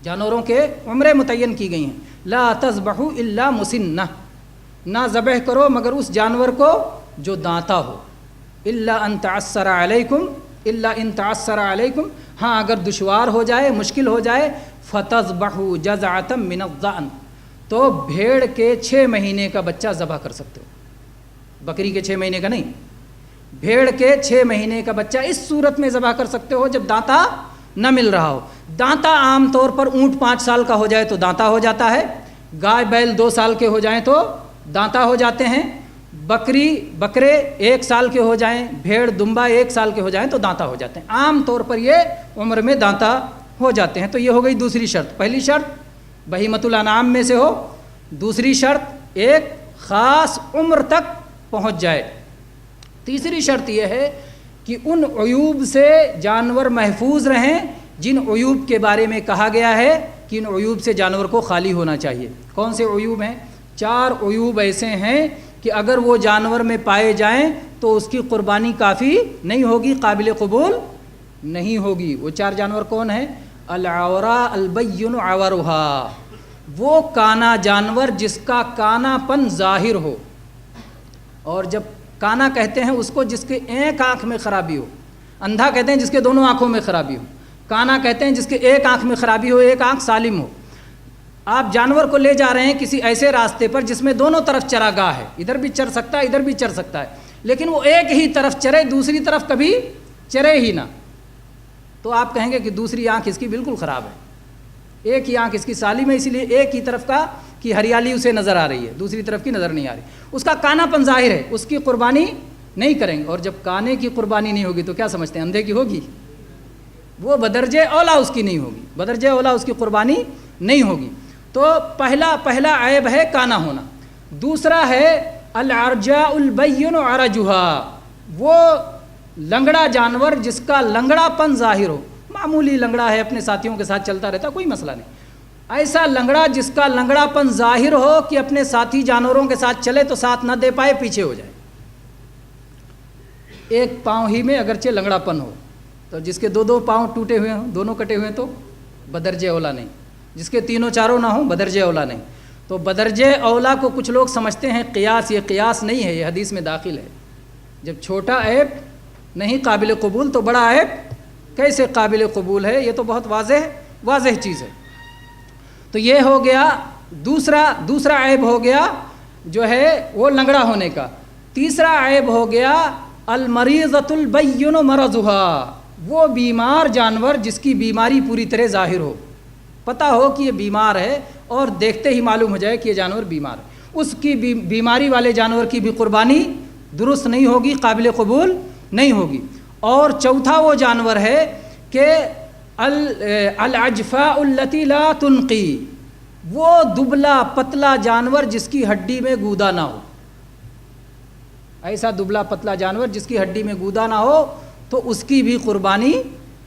جانوروں کے عمریں متعین کی گئی ہیں. لا تذبحوا الا مسنہ، نہ ذبح کرو مگر اس جانور کو جو دانتا ہو. الا ان تعسر علیکم، الا ان تعسر علیکم، ہاں اگر دشوار ہو جائے، مشکل ہو جائے، فتذبحوا جزعۃ من الضأن، تو بھیڑ کے 6 مہینے کا بچہ ذبح کر سکتے ہو. بکری کے 6 مہینے کا نہیں، بھیڑ کے 6 مہینے کا بچہ اس صورت میں ذبح کر سکتے ہو جب دانتا نہ مل رہا ہو. دانتا عام طور پر اونٹ 5 سال کا ہو جائے تو دانتا ہو جاتا ہے، گائے بیل 2 سال کے ہو جائیں تو دانتا ہو جاتے ہیں، بکرے 1 سال کے ہو جائیں، بھیڑ دمبا 1 سال کے ہو جائیں تو دانتا ہو جاتے ہیں. عام طور پر یہ عمر میں دانتا ہو جاتے ہیں. تو یہ ہو گئی دوسری شرط. پہلی شرط بہیمۃ الانعام میں سے ہو، دوسری شرط ایک خاص عمر تک پہنچ جائے. تیسری شرط یہ ہے کہ ان عیوب سے جانور محفوظ رہیں جن عیوب کے بارے میں کہا گیا ہے کہ ان عیوب سے جانور کو خالی ہونا چاہیے. کون سے عیوب ہیں؟ 4 عیوب ایسے ہیں کہ اگر وہ جانور میں پائے جائیں تو اس کی قربانی کافی نہیں ہوگی، قابل قبول نہیں ہوگی. وہ 4 جانور کون ہیں؟ العوراء البین عورھا، وہ کانا جانور جس کا کانا پن ظاہر ہو. اور جب کانا کہتے ہیں اس کو جس کے ایک آنکھ میں خرابی ہو. اندھا کہتے ہیں جس کے دونوں آنکھوں میں خرابی ہو. کانا کہتے ہیں جس کے ایک آنکھ میں خرابی ہو، ایک آنکھ سالم ہو. آپ جانور کو لے جا رہے ہیں کسی ایسے راستے پر جس میں دونوں طرف چراگاہ ہے، ادھر بھی چر سکتا ہے ادھر بھی چر سکتا ہے، لیکن وہ ایک ہی طرف چرے، دوسری طرف کبھی چرے ہی نہ. تو آپ کہیں گے کہ دوسری آنکھ اس کی بالکل خراب ہے، ایک ہی آنکھ اس کی سالم ہے، اسی لیے ایک ہی طرف کا کی ہریالی اسے نظر آ رہی ہے، دوسری طرف کی نظر نہیں آ رہی. اس کا کانا پن ظاہر ہے، اس کی قربانی نہیں کریں گے. اور جب کانے کی قربانی نہیں ہوگی تو کیا سمجھتے ہیں؟ اندھے کی ہوگی؟ وہ بدرجہ اولا اس کی نہیں ہوگی، بدرجہ اولا اس کی قربانی نہیں ہوگی. تو پہلا عیب ہے کانا ہونا. دوسرا ہے العرجاء البین عرجھا، وہ لنگڑا جانور جس کا لنگڑا پن ظاہر ہو. معمولی لنگڑا ہے، اپنے ساتھیوں کے ساتھ چلتا رہتا، کوئی مسئلہ نہیں. ایسا لنگڑا جس کا لنگڑا پن ظاہر ہو کہ اپنے ساتھی جانوروں کے ساتھ چلے تو ساتھ نہ دے پائے، پیچھے ہو جائے. ایک پاؤں ہی میں اگرچہ لنگڑا پن ہو، تو جس کے دو پاؤں ٹوٹے ہوئے ہوں، دونوں کٹے ہوئے تو بدرجہ اولا نہیں، جس کے تینوں چاروں نہ ہوں بدرجہ اولا نہیں۔ تو بدرجہ اولا کو کچھ لوگ سمجھتے ہیں قیاس، یہ قیاس نہیں ہے، یہ حدیث میں داخل ہے۔ جب چھوٹا عیب نہیں قابل قبول تو بڑا عیب کیسے قابل قبول ہے؟ یہ تو بہت واضح چیز ہے۔ تو یہ ہو گیا دوسرا عیب ہو گیا جو ہے وہ لنگڑا ہونے کا۔ تیسرا عیب ہو گیا المریضۃ البین مرضها، وہ بیمار جانور جس کی بیماری پوری طرح ظاہر ہو، پتہ ہو کہ یہ بیمار ہے اور دیکھتے ہی معلوم ہو جائے کہ یہ جانور بیمار ہے، اس کی بیماری والے جانور کی بھی قربانی درست نہیں ہوگی، قابل قبول نہیں ہوگی۔ اور چوتھا وہ جانور ہے کہ العجفاء التي لا تنقی، وہ دبلا پتلا جانور جس کی ہڈی میں گودا نہ ہو، ایسا دبلا پتلا جانور جس کی ہڈی میں گودا نہ ہو تو اس کی بھی قربانی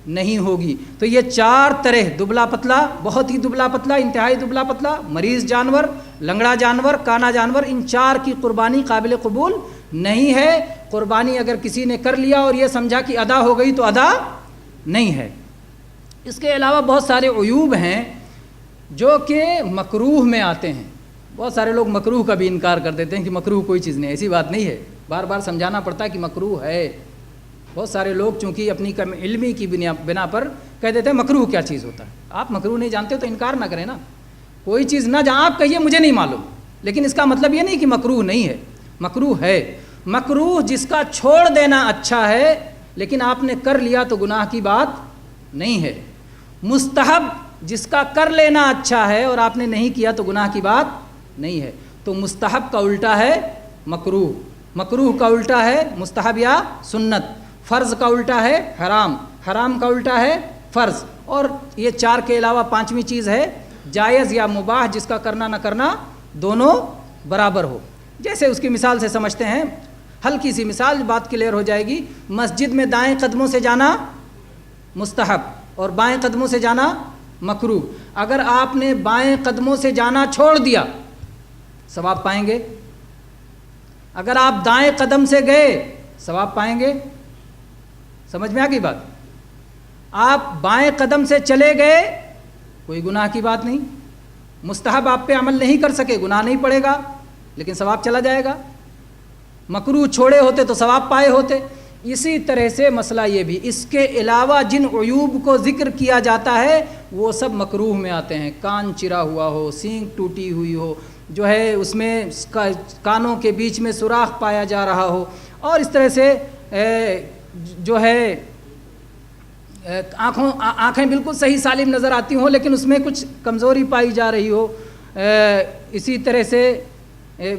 نہیں ہوگی۔ تو یہ چار طرح، دبلا پتلا، بہت ہی دبلا پتلا، انتہائی دبلا پتلا، مریض جانور، لنگڑا جانور، کانا جانور، ان چار کی قربانی قابل قبول نہیں ہے۔ قربانی اگر کسی نے کر لیا اور یہ سمجھا کہ ادا ہو گئی تو ادا نہیں ہے۔ اس کے علاوہ بہت سارے عیوب ہیں جو کہ مکروہ میں آتے ہیں۔ بہت سارے لوگ مکروہ کا بھی انکار کر دیتے ہیں کہ مکروہ کوئی چیز نہیں، ایسی بات نہیں ہے، بار بار سمجھانا پڑتا ہے کہ مکروہ ہے۔ بہت سارے لوگ چونکہ اپنی کم علمی کی بنا پر کہہ دیتے ہیں مکروہ کیا چیز ہوتا ہے۔ آپ مکروہ نہیں جانتے تو انکار نہ کریں نا، کوئی چیز نہ جہاں آپ کہیے مجھے نہیں معلوم، لیکن اس کا مطلب یہ نہیں کہ مکروہ نہیں ہے، مکروہ ہے۔ مکروہ جس کا چھوڑ دینا اچھا ہے لیکن آپ نے کر لیا تو گناہ کی بات نہیں ہے۔ مستحب جس کا کر لینا اچھا ہے اور آپ نے نہیں کیا تو گناہ کی بات نہیں ہے۔ تو مستحب کا الٹا ہے مکروہ، مکروہ کا الٹا ہے مستحب یا سنت، فرض کا الٹا ہے حرام، حرام کا الٹا ہے فرض، اور یہ چار کے علاوہ پانچویں چیز ہے جائز یا مباح، جس کا کرنا نہ کرنا دونوں برابر ہو۔ جیسے اس کی مثال سے سمجھتے ہیں، ہلکی سی مثال، بات کلیئر ہو جائے گی۔ مسجد میں دائیں قدموں سے جانا مستحب اور بائیں قدموں سے جانا مکروہ۔ اگر آپ نے بائیں قدموں سے جانا چھوڑ دیا ثواب پائیں گے، اگر آپ دائیں قدم سے گئے ثواب پائیں گے۔ سمجھ میں آ گئی بات؟ آپ بائیں قدم سے چلے گئے کوئی گناہ کی بات نہیں، مستحب آپ پہ عمل نہیں کر سکے گناہ نہیں پڑے گا لیکن ثواب چلا جائے گا۔ مکروہ چھوڑے ہوتے تو ثواب پائے ہوتے۔ اسی طرح سے مسئلہ یہ بھی، اس کے علاوہ جن عیوب کو ذکر کیا جاتا ہے وہ سب مکروہ میں آتے ہیں۔ کان چرا ہوا ہو، سینگ ٹوٹی ہوئی ہو، جو ہے اس میں کانوں کے بیچ میں سوراخ پایا جا رہا ہو، اور اس طرح سے جو ہے آنکھیں بالکل صحیح سالم نظر آتی ہوں لیکن اس میں کچھ کمزوری پائی جا رہی ہو، اسی طرح سے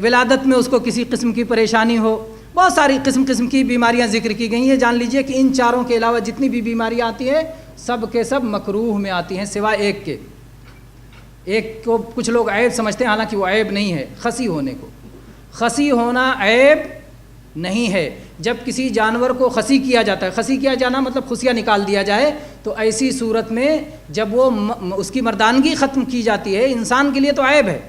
ولادت میں اس کو کسی قسم کی پریشانی ہو، بہت ساری قسم کی بیماریاں ذکر کی گئی ہیں۔ جان لیجئے کہ ان چاروں کے علاوہ جتنی بھی بیماریاں آتی ہیں سب کے سب مکروہ میں آتی ہیں سوائے ایک کے۔ ایک کو کچھ لوگ عیب سمجھتے ہیں، حالانکہ وہ عیب نہیں ہے، خصی ہونے کو۔ خصی ہونا عیب نہیں ہے۔ جب کسی جانور کو خصی کیا جاتا ہے، خصی کیا جانا مطلب خصیہ نکال دیا جائے، تو ایسی صورت میں جب وہ اس کی مردانگی ختم کی جاتی ہے، انسان کے لیے تو عیب ہے،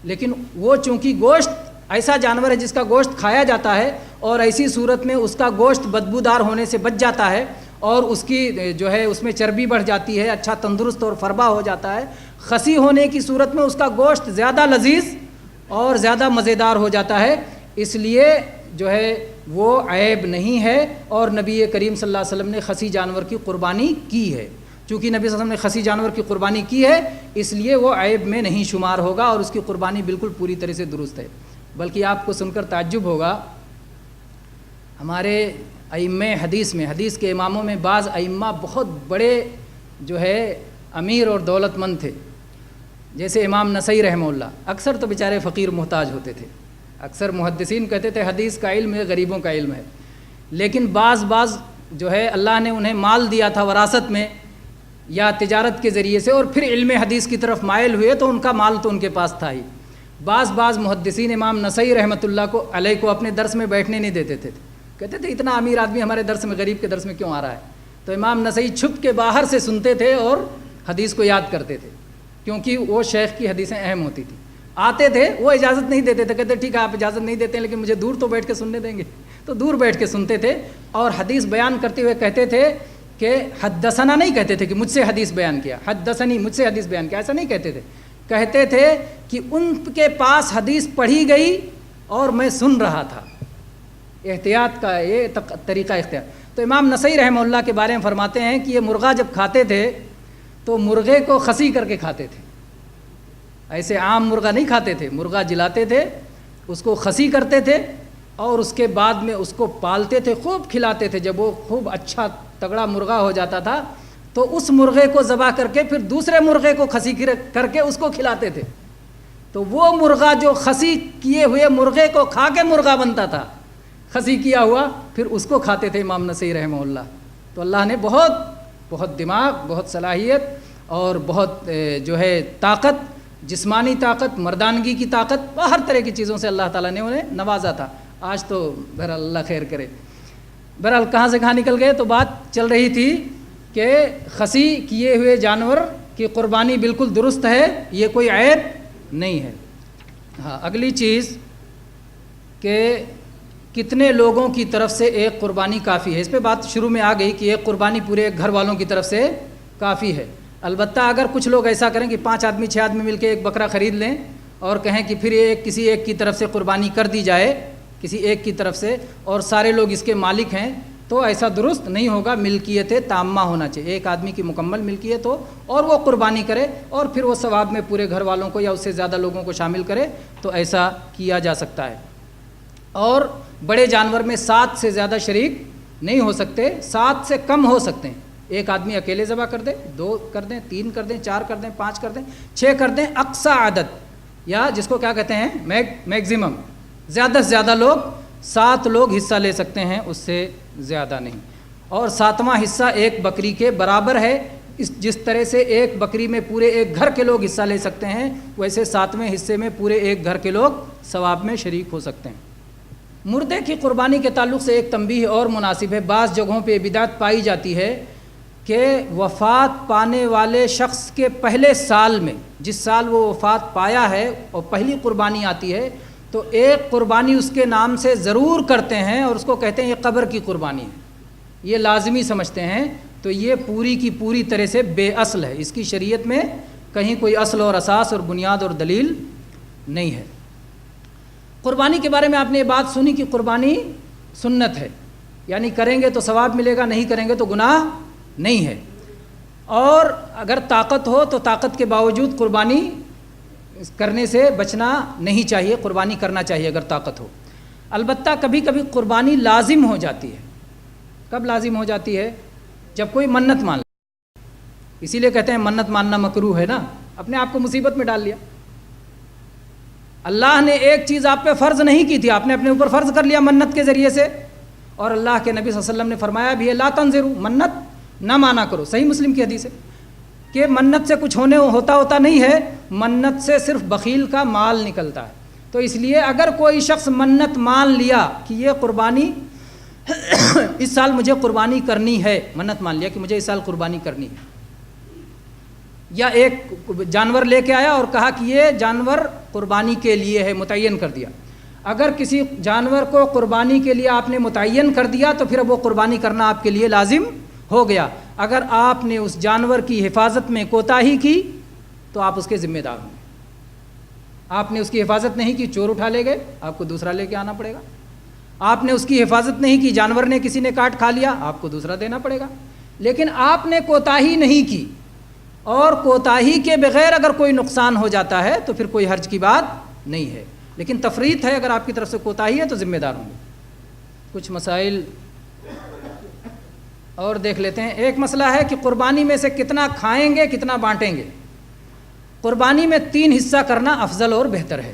لیکن وہ چونکہ گوشت ایسا جانور ہے جس کا گوشت کھایا جاتا ہے، اور ایسی صورت میں اس کا گوشت بدبودار ہونے سے بچ جاتا ہے اور اس کی جو ہے اس میں چربی بڑھ جاتی ہے، اچھا تندرست اور فربا ہو جاتا ہے۔ خصی ہونے کی صورت میں اس کا گوشت زیادہ لذیذ اور زیادہ مزیدار ہو جاتا ہے، اس لیے جو ہے وہ عیب نہیں ہے، اور نبی کریم صلی اللہ علیہ وسلم نے خصی جانور کی قربانی کی ہے۔ چونکہ نبی صلی اللہ علیہ وسلم نے خصی جانور کی قربانی کی ہے اس لیے وہ عیب میں نہیں شمار ہوگا اور اس کی قربانی بالکل پوری طرح سے درست ہے۔ بلکہ آپ کو سن کر تعجب ہوگا، ہمارے ائمہ حدیث میں، حدیث کے اماموں میں بعض ائمہ بہت بڑے جو ہے امیر اور دولت مند تھے، جیسے امام نسائی رحمہ اللہ۔ اکثر تو بیچارے فقیر محتاج ہوتے تھے، اکثر محدثین کہتے تھے حدیث کا علم ہے غریبوں کا علم ہے، لیکن بعض جو ہے اللہ نے انہیں مال دیا تھا وراثت میں یا تجارت کے ذریعے سے، اور پھر علم حدیث کی طرف مائل ہوئے تو ان کا مال تو ان کے پاس تھا ہی۔ بعض محدثین امام نسائی رحمۃ اللہ کو علیہ کو اپنے درس میں بیٹھنے نہیں دیتے تھے، کہتے تھے اتنا امیر آدمی ہمارے درس میں غریب کے درس میں کیوں آ رہا ہے؟ تو امام نسائی چھپ کے باہر سے سنتے تھے اور حدیث کو یاد کرتے تھے، کیونکہ وہ شیخ کی حدیثیں اہم ہوتی تھیں۔ آتے تھے، وہ اجازت نہیں دیتے تھے، کہتے ٹھیک ہے آپ اجازت نہیں دیتے ہیں لیکن مجھے دور تو بیٹھ کے سننے دیں گے، تو دور بیٹھ کے سنتے تھے، اور حدیث بیان کرتے ہوئے کہتے تھے کہ حدثنا نہیں کہتے تھے کہ مجھ سے حدیث بیان کیا، حدثنی مجھ سے حدیث بیان کیا، ایسا نہیں کہتے تھے، کہتے تھے کہ ان کے پاس حدیث پڑھی گئی اور میں سن رہا تھا۔ احتیاط کا یہ طریقہ اختیار۔ تو امام نسائی رحمہ اللہ کے بارے میں فرماتے ہیں کہ یہ مرغا جب کھاتے تھے تو مرغے کو خسی کر کے کھاتے تھے، ایسے عام مرغا نہیں کھاتے تھے، مرغا جلاتے تھے، اس کو خسی کرتے تھے اور اس کے بعد میں اس کو پالتے تھے، خوب کھلاتے تھے۔ جب وہ خوب اچھا تگڑا مرغا ہو جاتا تھا تو اس مرغے کو ذبح کر کے پھر دوسرے مرغے کو خسی کر کے اس کو کھلاتے تھے، تو وہ مرغا جو خسی کیے ہوئے مرغے کو کھا کے مرغا بنتا تھا، خسی کیا ہوا، پھر اس کو کھاتے تھے امام نسائی رحمہ اللہ۔ تو اللہ نے بہت دماغ، بہت صلاحیت اور بہت جو ہے طاقت، جسمانی طاقت، مردانگی کی طاقت، ہر طرح کی چیزوں سے اللہ تعالیٰ نے انہیں نوازا تھا۔ آج تو بہرحال اللہ خیر کرے۔ بہرحال کہاں سے کہاں نکل گئے، تو بات چل رہی تھی کہ خسی کیے ہوئے جانور کی قربانی بالکل درست ہے، یہ کوئی عیب نہیں ہے۔ ہاں، اگلی چیز کہ کتنے لوگوں کی طرف سے ایک قربانی کافی ہے، اس پہ بات شروع میں آ گئی کہ ایک قربانی پورے گھر والوں کی طرف سے کافی ہے۔ البتہ اگر کچھ لوگ ایسا کریں کہ 5 آدمی 6 آدمی مل کے ایک بکرا خرید لیں اور کہیں کہ پھر کسی ایک کی طرف سے قربانی کر دی جائے، کسی ایک کی طرف سے، اور سارے لوگ اس کے مالک ہیں، تو ایسا درست نہیں ہوگا۔ ملکیت تامہ ہونا چاہیے، ایک آدمی کی مکمل ملکیت ہو اور وہ قربانی کرے اور پھر وہ ثواب میں پورے گھر والوں کو یا اس سے زیادہ لوگوں کو شامل کرے، تو ایسا کیا جا سکتا ہے۔ اور بڑے جانور میں 7 سے زیادہ شریک نہیں ہو سکتے، 7 سے کم ہو سکتے ہیں۔ ایک آدمی اکیلے ذبح کر دے، 2 کر دیں، 3 کر دیں، 4 کر دیں، 5 کر دیں، 6 کر دیں، اقصی عدد، یا جس کو کیا کہتے ہیں میگزیمم، زیادہ سے زیادہ لوگ 7 لوگ حصہ لے سکتے ہیں، اس سے زیادہ نہیں۔ اور 7واں حصہ ایک بکری کے برابر ہے۔ جس طرح سے ایک بکری میں پورے ایک گھر کے لوگ حصہ لے سکتے ہیں، ویسے 7ویں حصے میں پورے ایک گھر کے لوگ ثواب میں شریک ہو سکتے ہیں۔ مردے کی قربانی کے تعلق سے ایک تنبیہ اور مناسب ہے۔ بعض جگہوں پہ بدعت پائی جاتی ہے کہ وفات پانے والے شخص کے پہلے سال میں، جس سال وہ وفات پایا ہے اور پہلی قربانی آتی ہے، تو ایک قربانی اس کے نام سے ضرور کرتے ہیں اور اس کو کہتے ہیں یہ قبر کی قربانی ہے، یہ لازمی سمجھتے ہیں۔ تو یہ پوری کی پوری طرح سے بے اصل ہے، اس کی شریعت میں کہیں کوئی اصل اور اساس اور بنیاد اور دلیل نہیں ہے۔ قربانی کے بارے میں آپ نے یہ بات سنی کہ قربانی سنت ہے، یعنی کریں گے تو ثواب ملے گا، نہیں کریں گے تو گناہ نہیں ہے۔ اور اگر طاقت ہو تو طاقت کے باوجود قربانی کرنے سے بچنا نہیں چاہیے، قربانی کرنا چاہیے اگر طاقت ہو۔ البتہ کبھی کبھی قربانی لازم ہو جاتی ہے۔ کب لازم ہو جاتی ہے؟ جب کوئی منت مان لے، اسی لیے کہتے ہیں منت ماننا مکروہ ہے نا، اپنے آپ کو مصیبت میں ڈال لیا۔ اللہ نے ایک چیز آپ پہ فرض نہیں کی تھی، آپ نے اپنے اوپر فرض کر لیا منت کے ذریعے سے، اور اللہ کے نبی صلی اللہ علیہ وسلم نے فرمایا بھی ہے لا تنظروا، منت نہ مانا کرو۔ صحیح مسلم کی حدیث ہے کہ منت سے کچھ ہوتا نہیں ہے، منت سے صرف بخیل کا مال نکلتا ہے۔ تو اس لیے اگر کوئی شخص منت مان لیا کہ یہ قربانی اس سال مجھے قربانی کرنی ہے، منت مان لیا کہ مجھے اس سال قربانی کرنی ہے، یا ایک جانور لے کے آیا اور کہا کہ یہ جانور قربانی کے لیے ہے، متعین کر دیا۔ اگر کسی جانور کو قربانی کے لیے آپ نے متعین کر دیا تو پھر اب وہ قربانی کرنا آپ کے لیے لازم ہو گیا۔ اگر آپ نے اس جانور کی حفاظت میں کوتاہی کی تو آپ اس کے ذمہ دار ہوں گے۔ آپ نے اس کی حفاظت نہیں کی، چور اٹھا لے گئے، آپ کو دوسرا لے کے آنا پڑے گا۔ آپ نے اس کی حفاظت نہیں کی، جانور نے کسی نے کاٹ کھا لیا، آپ کو دوسرا دینا پڑے گا۔ لیکن آپ نے کوتاہی نہیں کی، اور کوتاہی کے بغیر اگر کوئی نقصان ہو جاتا ہے تو پھر کوئی حرج کی بات نہیں ہے۔ لیکن تفریط ہے، اگر آپ کی طرف سے کوتاہی ہے تو ذمہ دار ہوں گے۔ کچھ مسائل اور دیکھ لیتے ہیں۔ ایک مسئلہ ہے کہ قربانی میں سے کتنا کھائیں گے، کتنا بانٹیں گے۔ قربانی میں 3 حصہ کرنا افضل اور بہتر ہے۔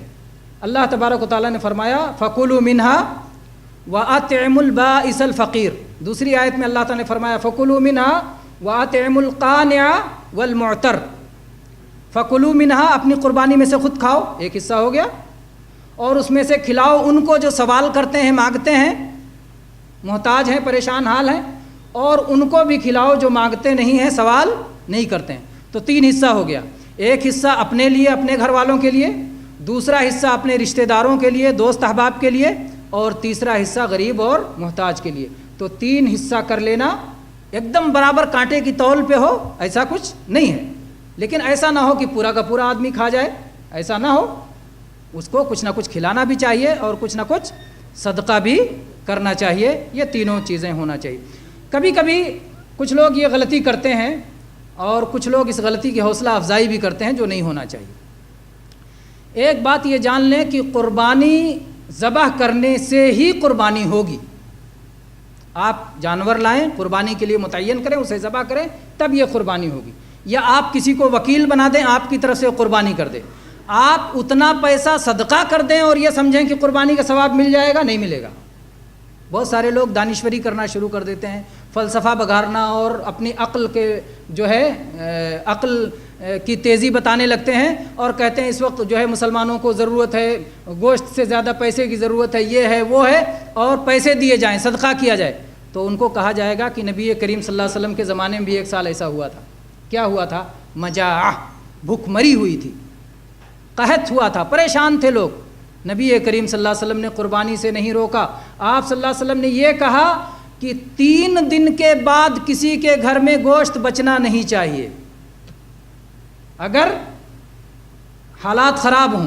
اللہ تبارک و تعالیٰ نے فرمایا فَكُلُوا مِنْهَا وَأَطْعِمُوا الْبَائِسَ الْفَقِيرَ۔ دوسری آیت میں اللہ تعالیٰ نے فرمایا فَكُلُوا مِنْهَا وَأَطْعِمُوا الْقَانِعَ وَالْمُعْتَرَّ۔ فَكُلُوا مِنْهَا، اپنی قربانی میں سے خود کھاؤ، ایک حصہ ہو گیا، اور اس میں سے کھلاؤ ان کو جو سوال کرتے ہیں، مانگتے ہیں، محتاج ہیں، پریشان حال ہیں، اور ان کو بھی کھلاؤ جو مانگتے نہیں ہیں، سوال نہیں کرتے ہیں۔ تو 3 حصہ ہو گیا۔ ایک حصہ اپنے لیے، اپنے گھر والوں کے لیے، دوسرا حصہ اپنے رشتہ داروں کے لیے، دوست احباب کے لیے، اور تیسرا حصہ غریب اور محتاج کے لیے. تو 3 حصہ کر لینا ایک دم برابر کانٹے کی تول پہ ہو ایسا کچھ نہیں ہے. لیکن ایسا نہ ہو کہ پورا کا پورا آدمی کھا جائے, ایسا نہ ہو. اس کو کچھ نہ کچھ کھلانا بھی چاہیے اور کچھ نہ کچھ صدقہ بھی کرنا چاہیے. یہ تینوں چیزیں ہونا چاہیے. کبھی کبھی کچھ لوگ یہ غلطی کرتے ہیں اور کچھ لوگ اس غلطی کی حوصلہ افزائی بھی کرتے ہیں جو نہیں ہونا چاہیے. ایک بات یہ جان لیں کہ قربانی ذبح کرنے سے ہی قربانی ہوگی. آپ جانور لائیں, قربانی کے لیے متعین کریں, اسے ذبح کریں, تب یہ قربانی ہوگی. یا آپ کسی کو وکیل بنا دیں, آپ کی طرف سے قربانی کر دیں. آپ اتنا پیسہ صدقہ کر دیں اور یہ سمجھیں کہ قربانی کا ثواب مل جائے گا, نہیں ملے گا. بہت سارے لوگ دانشوری کرنا شروع کر دیتے ہیں, فلسفہ بگارنا اور اپنی عقل کے جو ہے عقل کی تیزی بتانے لگتے ہیں اور کہتے ہیں اس وقت جو ہے مسلمانوں کو ضرورت ہے, گوشت سے زیادہ پیسے کی ضرورت ہے, یہ ہے وہ ہے, اور پیسے دیے جائیں, صدقہ کیا جائے. تو ان کو کہا جائے گا کہ نبی کریم صلی اللہ علیہ وسلم کے زمانے میں بھی ایک سال ایسا ہوا تھا. کیا ہوا تھا؟ مجاعہ, بھوک مری ہوئی تھی, قحط ہوا تھا, پریشان تھے لوگ. نبی کریم صلی اللہ علیہ وسلم نے قربانی سے نہیں روکا. آپ صلی اللہ علیہ وسلم نے یہ کہا کہ 3 دن کے بعد کسی کے گھر میں گوشت بچنا نہیں چاہیے. اگر حالات خراب ہوں,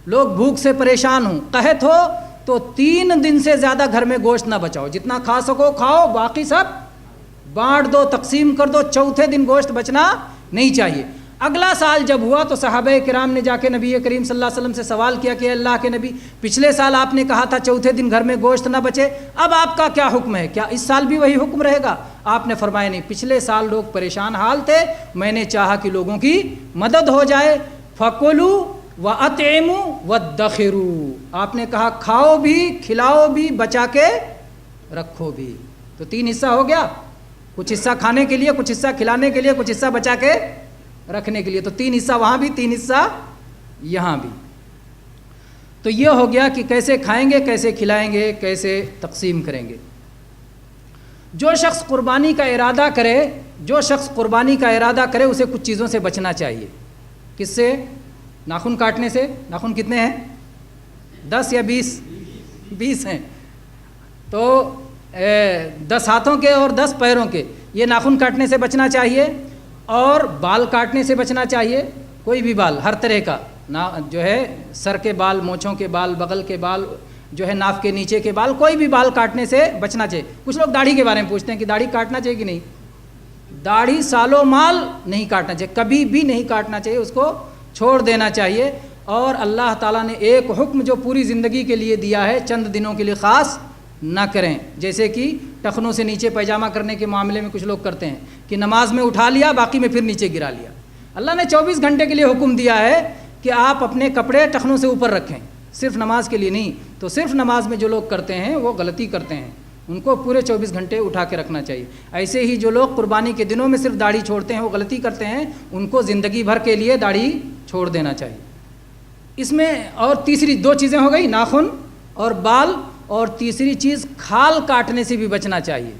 لوگ بھوک سے پریشان ہوں, قحط ہو, تو 3 دن سے زیادہ گھر میں گوشت نہ بچاؤ. جتنا کھا سکو کھاؤ, باقی سب بانٹ دو, تقسیم کر دو. 4تھے دن گوشت بچنا نہیں چاہیے. اگلا سال جب ہوا تو صحابہ کرام نے جا کے نبی کریم صلی اللہ علیہ وسلم سے سوال کیا کہ اللہ کے نبی, پچھلے سال آپ نے کہا تھا 4تھے دن گھر میں گوشت نہ بچے, اب آپ کا کیا حکم ہے؟ کیا اس سال بھی وہی حکم رہے گا؟ آپ نے فرمایا نہیں, پچھلے سال لوگ پریشان حال تھے, میں نے چاہا کہ لوگوں کی مدد ہو جائے. فَكُلُوا وَأَطْعِمُوا وَادَّخِرُوا, آپ نے کہا کھاؤ بھی, کھلاؤ بھی, بچا کے رکھو بھی. تو 3 حصہ ہو گیا, کچھ حصہ کھانے کے لیے, کچھ حصہ کھلانے کے لیے, کچھ حصہ بچا کے رکھنے کے لیے. تو 3 حصہ وہاں بھی, 3 حصہ یہاں بھی. تو یہ ہو گیا کہ کیسے کھائیں گے, کیسے کھلائیں گے, کیسے تقسیم کریں گے. جو شخص قربانی کا ارادہ کرے, جو شخص قربانی کا ارادہ کرے اسے کچھ چیزوں سے بچنا چاہیے. کس سے؟ ناخن کاٹنے سے. ناخن کتنے ہیں؟ 10 یا 20؟ 20 ہیں. تو 10 ہاتھوں کے اور 10 پیروں کے, یہ ناخن کاٹنے سے بچنا چاہیے. اور بال کاٹنے سے بچنا چاہیے, کوئی بھی بال, ہر طرح کا, جو ہے سر کے بال, مونچھوں کے بال, بغل کے بال, جو ہے ناف کے نیچے کے بال, کوئی بھی بال کاٹنے سے بچنا چاہیے. کچھ لوگ داڑھی کے بارے میں پوچھتے ہیں کہ داڑھی کاٹنا چاہیے کہ نہیں. داڑھی سالوں مال نہیں کاٹنا چاہیے, کبھی بھی نہیں کاٹنا چاہیے, اس کو چھوڑ دینا چاہیے. اور اللہ تعالیٰ نے ایک حکم جو پوری زندگی کے لیے دیا ہے, چند دنوں کے لیے خاص نہ کریں. جیسے کہ ٹخنوں سے نیچے پیجامہ کرنے کے معاملے میں کچھ لوگ کرتے ہیں کہ نماز میں اٹھا لیا, باقی میں پھر نیچے گرا لیا. اللہ نے 24 گھنٹے کے لیے حکم دیا ہے کہ آپ اپنے کپڑے ٹخنوں سے اوپر رکھیں, صرف نماز کے لیے نہیں. تو صرف نماز میں جو لوگ کرتے ہیں وہ غلطی کرتے ہیں, ان کو پورے 24 گھنٹے اٹھا کے رکھنا چاہیے. ایسے ہی جو لوگ قربانی کے دنوں میں صرف داڑھی چھوڑتے ہیں وہ غلطی کرتے ہیں, ان کو زندگی بھر کے لیے داڑھی چھوڑ دینا چاہیے. اس میں اور تیسری 2 چیزیں ہو گئی, ناخن اور بال, اور تیسری چیز کھال کاٹنے سے بھی بچنا چاہیے.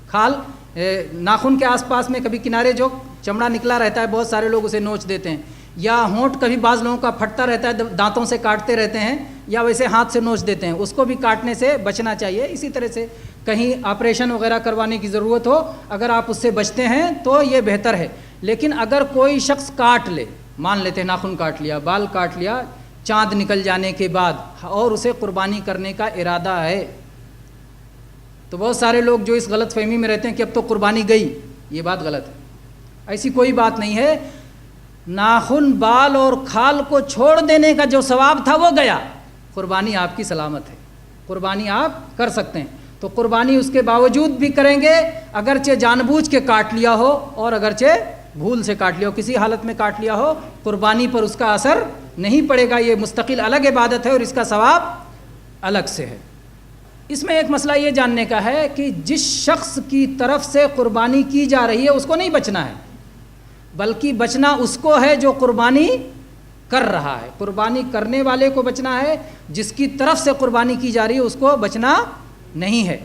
کھال, ناخن کے آس پاس میں کبھی کنارے جو چمڑا نکلا رہتا ہے, بہت سارے لوگ اسے نوچ دیتے ہیں, یا ہونٹ کبھی بعض لوگوں کا پھٹتا رہتا ہے, دانتوں سے کاٹتے رہتے ہیں, یا ویسے ہاتھ سے نوچ دیتے ہیں, اس کو بھی کاٹنے سے بچنا چاہیے. اسی طرح سے کہیں آپریشن وغیرہ کروانے کی ضرورت ہو, اگر آپ اس سے بچتے ہیں تو یہ بہتر ہے. لیکن اگر کوئی شخص کاٹ لے, مان لیتے ہیں ناخن کاٹ لیا, بال کاٹ لیا چاند نکل جانے کے بعد, اور اسے قربانی کرنے کا ارادہ ہے, تو بہت سارے لوگ جو اس غلط فہمی میں رہتے ہیں کہ اب تو قربانی گئی, یہ بات غلط ہے. ایسی کوئی بات نہیں ہے. ناخن, بال اور کھال کو چھوڑ دینے کا جو ثواب تھا وہ گیا, قربانی آپ کی سلامت ہے, قربانی آپ کر سکتے ہیں. تو قربانی اس کے باوجود بھی کریں گے, اگرچہ جان بوجھ کے کاٹ لیا ہو اور اگرچہ بھول سے کاٹ لیا ہو, کسی حالت میں کاٹ لیا ہو, قربانی پر اس کا اثر نہیں پڑے گا. یہ مستقل الگ عبادت ہے اور اس کا ثواب الگ سے ہے. اس میں ایک مسئلہ یہ جاننے کا ہے کہ جس شخص کی طرف سے قربانی کی جا رہی ہے اس کو نہیں بچنا ہے, بلکہ بچنا اس کو ہے جو قربانی کر رہا ہے. قربانی کرنے والے کو بچنا ہے, جس کی طرف سے قربانی کی جا رہی ہے اس کو بچنا نہیں ہے.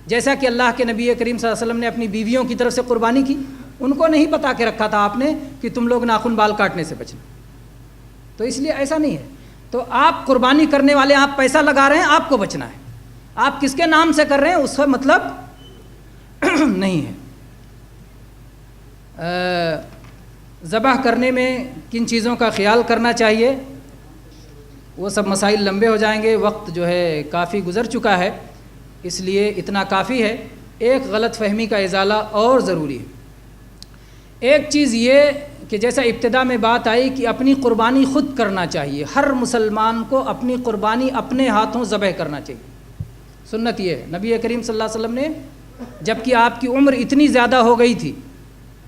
جیسا کہ اللہ کے نبی کریم صلی اللہ علیہ وسلم نے اپنی بیویوں کی طرف سے قربانی کی, ان کو نہیں بتا کے رکھا تھا آپ نے کہ تم لوگ ناخن بال کاٹنے سے بچنا, تو اس لیے ایسا نہیں ہے. تو آپ قربانی کرنے والے, آپ پیسہ لگا رہے ہیں, آپ کو بچنا ہے. آپ کس کے نام سے کر رہے ہیں اس کا مطلب نہیں ہے۔ ذبح کرنے میں کن چیزوں کا خیال کرنا چاہیے، وہ سب مسائل لمبے ہو جائیں گے، وقت جو ہے کافی گزر چکا ہے، اس لیے اتنا کافی ہے۔ ایک غلط فہمی کا ازالہ اور ضروری ہے۔ ایک چیز یہ کہ جیسا ابتدا میں بات آئی کہ اپنی قربانی خود کرنا چاہیے، ہر مسلمان کو اپنی قربانی اپنے ہاتھوں ذبح کرنا چاہیے۔ سنت یہ ہے، نبی کریم صلی اللہ علیہ وسلم نے جب کہ آپ کی عمر اتنی زیادہ ہو گئی تھی،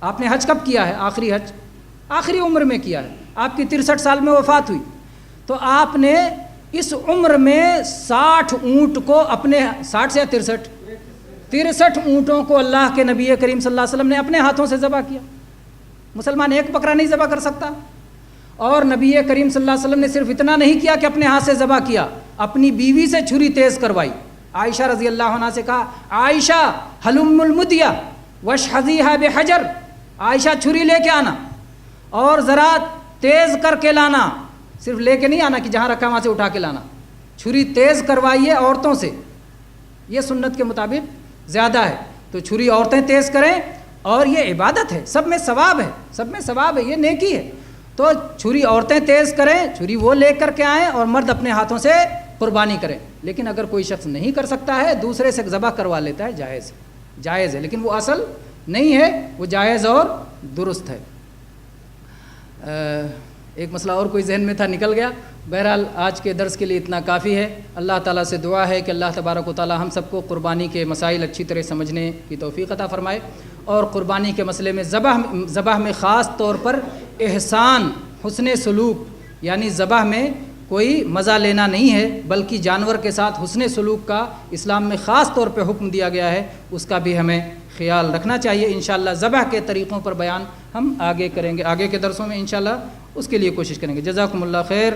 آپ نے حج کب کیا ہے؟ آخری حج آخری عمر میں کیا ہے، آپ کی 63 سال میں وفات ہوئی، تو آپ نے اس عمر میں 60 اونٹ کو اپنے 60 سے 63 اونٹوں کو اللہ کے نبی کریم صلی اللہ علیہ وسلم نے اپنے ہاتھوں سے ذبح کیا۔ مسلمان ایک بکرا نہیں ذبح کر سکتا۔ اور نبی کریم صلی اللہ علیہ وسلم نے صرف اتنا نہیں کیا کہ اپنے ہاتھ سے ذبح کیا، اپنی بیوی سے چھری تیز کروائی۔ عائشہ رضی اللہ عنہ سے کہا، عائشہ حلم المدیہ واشحذیہا بحجر، عائشہ چھری لے کے آنا اور ذرا تیز کر کے لانا، صرف لے کے نہیں آنا کہ جہاں رکھا وہاں سے اٹھا کے لانا، چھری تیز کروائیے عورتوں سے، یہ سنت کے مطابق زیادہ ہے۔ تو چھری عورتیں تیز کریں، اور یہ عبادت ہے، سب میں ثواب ہے، سب میں ثواب ہے، یہ نیکی ہے۔ تو چھری عورتیں تیز کریں، چھری وہ لے کر کے آئیں، اور مرد اپنے ہاتھوں سے قربانی کریں۔ لیکن اگر کوئی شخص نہیں کر سکتا ہے، دوسرے سے ذبح کروا لیتا ہے، جائز ہے، لیکن وہ اصل نہیں ہے، وہ جائز اور درست ہے۔ ایک مسئلہ اور کوئی ذہن میں تھا، نکل گیا۔ بہرحال آج کے درس کے لیے اتنا کافی ہے۔ اللہ تعالیٰ سے دعا ہے کہ اللہ تبارک و تعالیٰ ہم سب کو قربانی کے مسائل اچھی طرح سمجھنے کی توفیق عطا فرمائے، اور قربانی کے مسئلے میں ذبح میں خاص طور پر احسان، حسن سلوک، یعنی ذبح میں کوئی مزہ لینا نہیں ہے، بلکہ جانور کے ساتھ حسن سلوک کا اسلام میں خاص طور پہ حکم دیا گیا ہے، اس کا بھی ہمیں خیال رکھنا چاہیے۔ انشاءاللہ ذبح کے طریقوں پر بیان ہم آگے کریں گے، آگے کے درسوں میں انشاءاللہ اس کے لیے کوشش کریں گے۔ جزاکم اللہ خیر۔